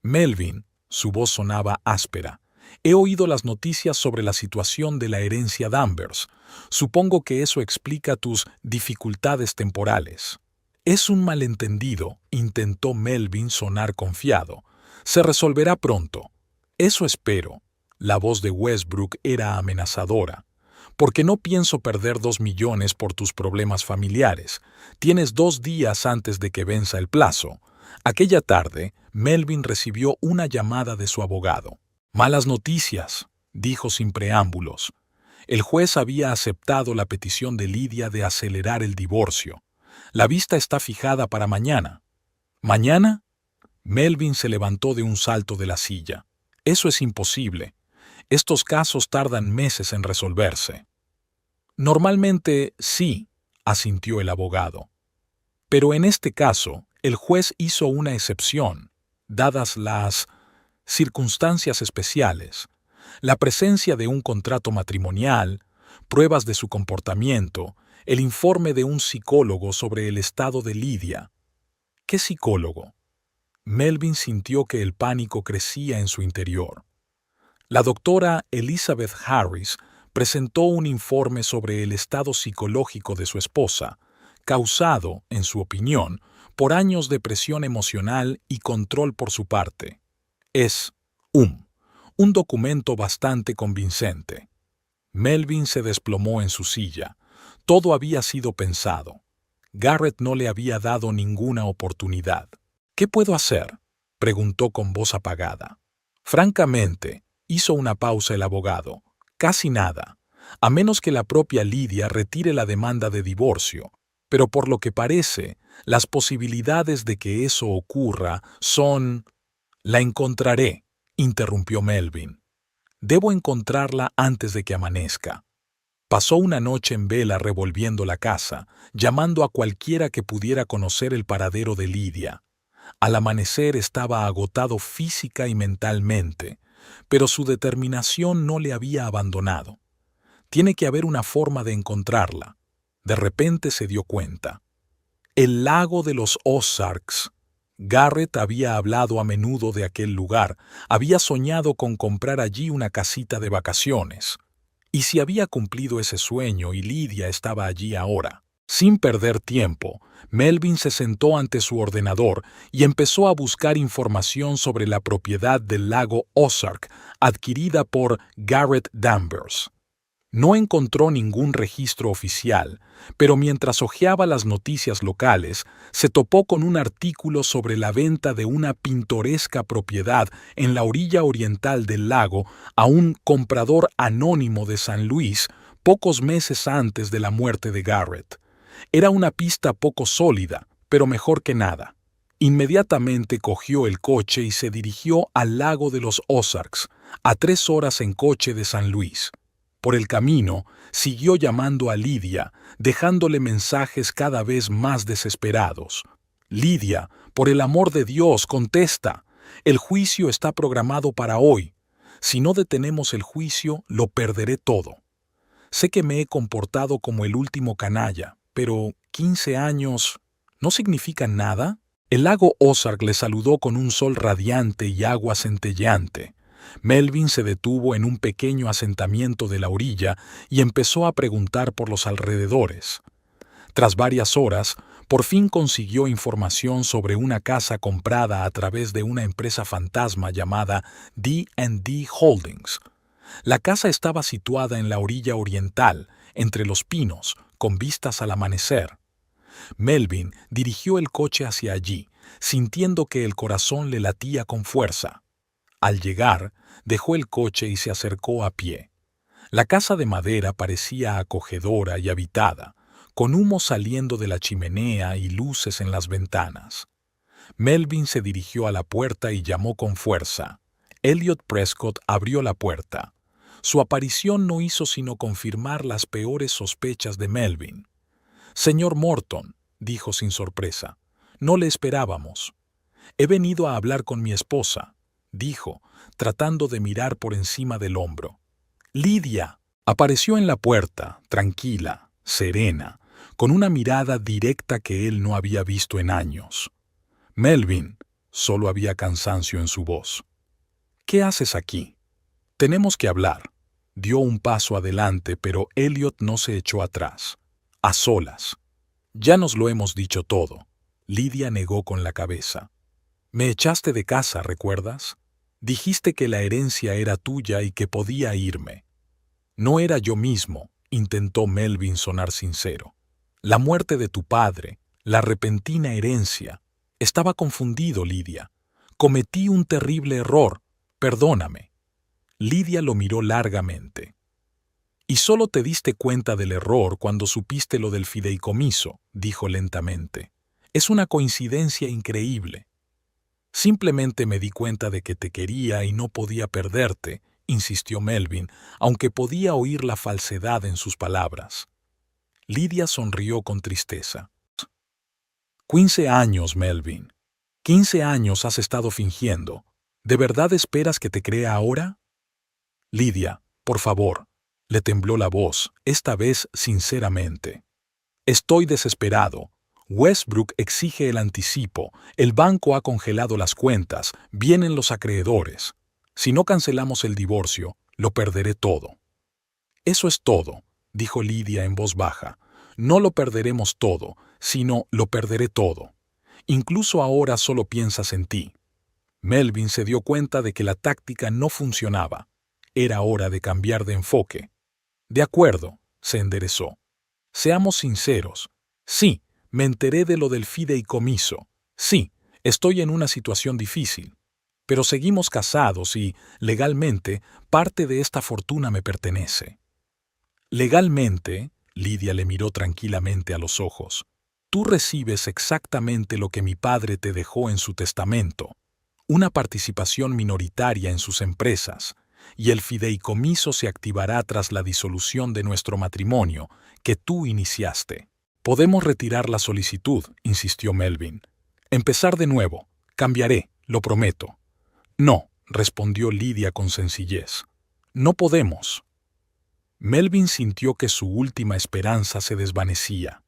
«Melvin», su voz sonaba áspera, «he oído las noticias sobre la situación de la herencia Danvers. Supongo que eso explica tus dificultades temporales». «Es un malentendido», intentó Melvin sonar confiado. «Se resolverá pronto». «Eso espero». La voz de Westbrook era amenazadora. «Porque no pienso perder 2 millones por tus problemas familiares. Tienes 2 días antes de que venza el plazo». Aquella tarde, Melvin recibió una llamada de su abogado. «Malas noticias», dijo sin preámbulos. El juez había aceptado la petición de Lydia de acelerar el divorcio. La vista está fijada para mañana. ¿Mañana? Melvin se levantó de un salto de la silla. Eso es imposible. Estos casos tardan meses en resolverse. Normalmente sí, asintió el abogado. Pero en este caso, el juez hizo una excepción, dadas las circunstancias especiales, la presencia de un contrato matrimonial, pruebas de su comportamiento, el informe de un psicólogo sobre el estado de Lydia. ¿Qué psicólogo? Melvin sintió que el pánico crecía en su interior. La doctora Elizabeth Harris presentó un informe sobre el estado psicológico de su esposa, causado, en su opinión, por años de presión emocional y control por su parte. Es un documento bastante convincente. Melvin se desplomó en su silla. Todo había sido pensado. Garrett no le había dado ninguna oportunidad. ¿Qué puedo hacer?, preguntó con voz apagada. Francamente, hizo una pausa el abogado. Casi nada, a menos que la propia Lydia retire la demanda de divorcio. Pero por lo que parece, las posibilidades de que eso ocurra son... La encontraré, interrumpió Melvin. Debo encontrarla antes de que amanezca. Pasó una noche en vela revolviendo la casa, llamando a cualquiera que pudiera conocer el paradero de Lydia. Al amanecer estaba agotado física y mentalmente, pero su determinación no le había abandonado. Tiene que haber una forma de encontrarla. De repente se dio cuenta. El lago de los Ozarks. Garrett había hablado a menudo de aquel lugar, había soñado con comprar allí una casita de vacaciones. Y si había cumplido ese sueño y Lydia estaba allí ahora. Sin perder tiempo, Melvin se sentó ante su ordenador y empezó a buscar información sobre la propiedad del lago Ozark adquirida por Garrett Danvers. No encontró ningún registro oficial, pero mientras hojeaba las noticias locales, se topó con un artículo sobre la venta de una pintoresca propiedad en la orilla oriental del lago a un comprador anónimo de San Luis pocos meses antes de la muerte de Garrett. Era una pista poco sólida, pero mejor que nada. Inmediatamente cogió el coche y se dirigió al lago de los Ozarks, a 3 horas en coche de San Luis. Por el camino, siguió llamando a Lydia, dejándole mensajes cada vez más desesperados. «Lydia, por el amor de Dios, contesta. El juicio está programado para hoy. Si no detenemos el juicio, lo perderé todo. Sé que me he comportado como el último canalla, pero 15 años ¿no significan nada?» El lago Ozark le saludó con un sol radiante y agua centelleante. Melvin se detuvo en un pequeño asentamiento de la orilla y empezó a preguntar por los alrededores. Tras varias horas, por fin consiguió información sobre una casa comprada a través de una empresa fantasma llamada D&D Holdings. La casa estaba situada en la orilla oriental, entre los pinos, con vistas al amanecer. Melvin dirigió el coche hacia allí, sintiendo que el corazón le latía con fuerza. Al llegar, dejó el coche y se acercó a pie. La casa de madera parecía acogedora y habitada, con humo saliendo de la chimenea y luces en las ventanas. Melvin se dirigió a la puerta y llamó con fuerza. Elliot Prescott abrió la puerta. Su aparición no hizo sino confirmar las peores sospechas de Melvin. «Señor Morton», dijo sin sorpresa, «no le esperábamos». «He venido a hablar con mi esposa», dijo, tratando de mirar por encima del hombro. «Lydia». Apareció en la puerta, tranquila, serena, con una mirada directa que él no había visto en años. «Melvin», solo había cansancio en su voz. «¿Qué haces aquí?» «Tenemos que hablar». Dio un paso adelante, pero Elliot no se echó atrás. A solas. «Ya nos lo hemos dicho todo». Lydia negó con la cabeza. «Me echaste de casa, ¿recuerdas? Dijiste que la herencia era tuya y que podía irme». «No era yo mismo», intentó Melvin sonar sincero. «La muerte de tu padre, la repentina herencia. Estaba confundido, Lydia. Cometí un terrible error. Perdóname». Lydia lo miró largamente. «Y solo te diste cuenta del error cuando supiste lo del fideicomiso», dijo lentamente. «Es una coincidencia increíble». «Simplemente me di cuenta de que te quería y no podía perderte», insistió Melvin, aunque podía oír la falsedad en sus palabras. Lydia sonrió con tristeza. «15 años, Melvin. 15 años has estado fingiendo. ¿De verdad esperas que te crea ahora?» «Lydia, por favor», le tembló la voz, esta vez sinceramente. «Estoy desesperado. Westbrook exige el anticipo, el banco ha congelado las cuentas, vienen los acreedores. Si no cancelamos el divorcio, lo perderé todo». «Eso es todo», dijo Lydia en voz baja. «No lo perderemos todo, sino lo perderé todo. Incluso ahora solo piensas en ti». Melvin se dio cuenta de que la táctica no funcionaba. Era hora de cambiar de enfoque. «De acuerdo», se enderezó. «Seamos sinceros. Sí, me enteré de lo del fideicomiso. Sí, estoy en una situación difícil. Pero seguimos casados y, legalmente, parte de esta fortuna me pertenece». «Legalmente», Lydia le miró tranquilamente a los ojos, Tú recibes exactamente lo que mi padre te dejó en su testamento, una participación minoritaria en sus empresas, y el fideicomiso se activará tras la disolución de nuestro matrimonio que tú iniciaste. Podemos retirar la solicitud, insistió Melvin. Empezar de nuevo. Cambiaré, lo prometo. No, respondió Lidia con sencillez. No podemos. Melvin sintió que su última esperanza se desvanecía.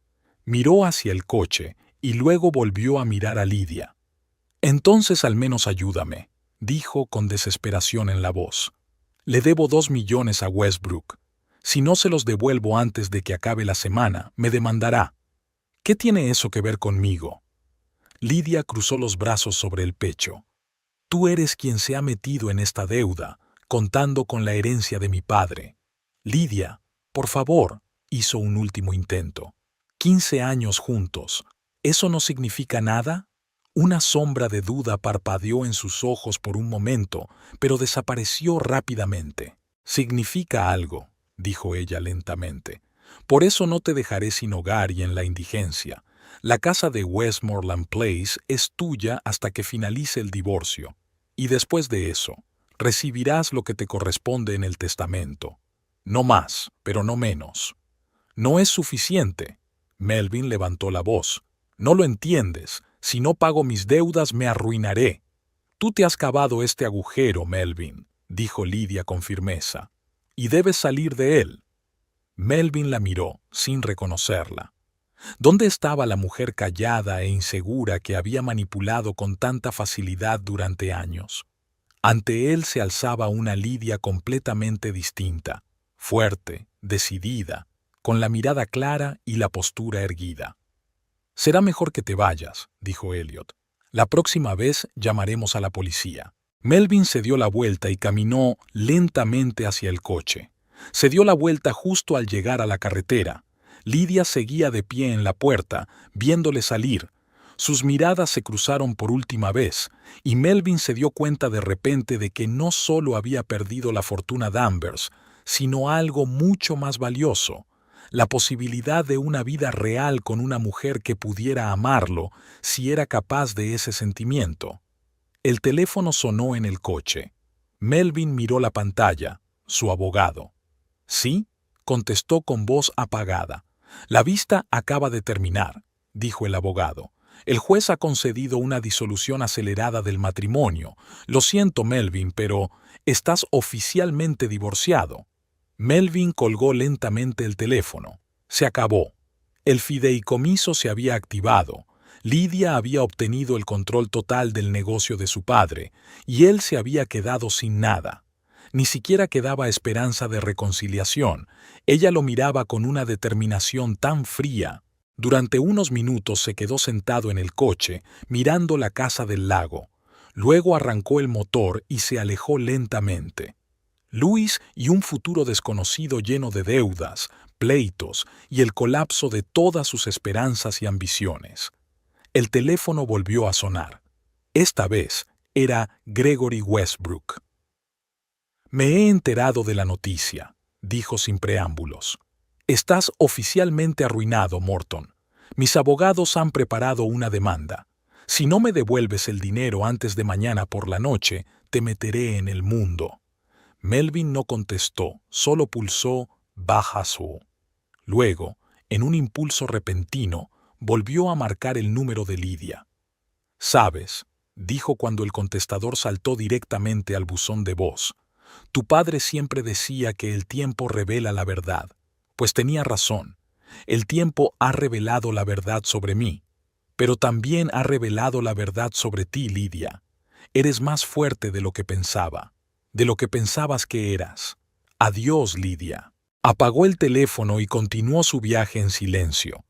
Miró hacia el coche y luego volvió a mirar a Lidia. Entonces al menos ayúdame, dijo con desesperación en la voz. Le debo 2 millones a Westbrook. Si no se los devuelvo antes de que acabe la semana, me demandará. ¿Qué tiene eso que ver conmigo? Lidia cruzó los brazos sobre el pecho. Tú eres quien se ha metido en esta deuda, contando con la herencia de mi padre. Lidia, por favor, hizo un último intento. 15 años juntos. ¿Eso no significa nada? Una sombra de duda parpadeó en sus ojos por un momento, pero desapareció rápidamente. Significa algo, dijo ella lentamente. Por eso no te dejaré sin hogar y en la indigencia. La casa de Westmoreland Place es tuya hasta que finalice el divorcio. Y después de eso, recibirás lo que te corresponde en el testamento. No más, pero no menos. No es suficiente. Melvin levantó la voz. No lo entiendes. Si no pago mis deudas, me arruinaré. Tú te has cavado este agujero, Melvin, dijo Lidia con firmeza, y debes salir de él. Melvin la miró, sin reconocerla. ¿Dónde estaba la mujer callada e insegura que había manipulado con tanta facilidad durante años? Ante él se alzaba una Lidia completamente distinta, fuerte, decidida, con la mirada clara y la postura erguida. «Será mejor que te vayas», dijo Elliot. «La próxima vez llamaremos a la policía». Melvin se dio la vuelta y caminó lentamente hacia el coche. Se dio la vuelta justo al llegar a la carretera. Lidia seguía de pie en la puerta, viéndole salir. Sus miradas se cruzaron por última vez, y Melvin se dio cuenta de repente de que no solo había perdido la fortuna Danvers, sino algo mucho más valioso, la posibilidad de una vida real con una mujer que pudiera amarlo si era capaz de ese sentimiento. El teléfono sonó en el coche. Melvin miró la pantalla, su abogado. «¿Sí?», contestó con voz apagada. «La vista acaba de terminar», dijo el abogado. «El juez ha concedido una disolución acelerada del matrimonio. Lo siento, Melvin, pero estás oficialmente divorciado». Melvin colgó lentamente el teléfono. Se acabó. El fideicomiso se había activado. Lidia había obtenido el control total del negocio de su padre, y él se había quedado sin nada. Ni siquiera quedaba esperanza de reconciliación. Ella lo miraba con una determinación tan fría. Durante unos minutos se quedó sentado en el coche, mirando la casa del lago. Luego arrancó el motor y se alejó lentamente. Luis y un futuro desconocido lleno de deudas, pleitos y el colapso de todas sus esperanzas y ambiciones. El teléfono volvió a sonar. Esta vez era Gregory Westbrook. «Me he enterado de la noticia», dijo sin preámbulos. «Estás oficialmente arruinado, Morton. Mis abogados han preparado una demanda. Si no me devuelves el dinero antes de mañana por la noche, te meteré en el mundo». Melvin no contestó, solo pulsó «baja su». Luego, en un impulso repentino, volvió a marcar el número de Lidia. «Sabes», dijo cuando el contestador saltó directamente al buzón de voz, «tu padre siempre decía que el tiempo revela la verdad. Pues tenía razón. El tiempo ha revelado la verdad sobre mí, pero también ha revelado la verdad sobre ti, Lidia. Eres más fuerte de lo que pensaba, de lo que pensabas que eras. Adiós, Lidia». Apagó el teléfono y continuó su viaje en silencio.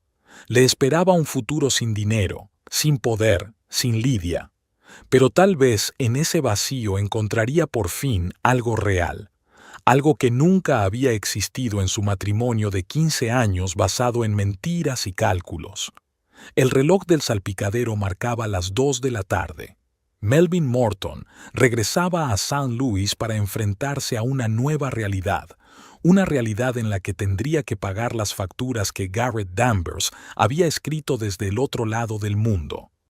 Le esperaba un futuro sin dinero, sin poder, sin Lidia. Pero tal vez en ese vacío encontraría por fin algo real, algo que nunca había existido en su matrimonio de 15 años basado en mentiras y cálculos. El reloj del salpicadero marcaba las 2 de la tarde. Melvin Morton regresaba a St. Louis para enfrentarse a una nueva realidad, una realidad en la que tendría que pagar las facturas que Garrett Danvers había escrito desde el otro lado del mundo.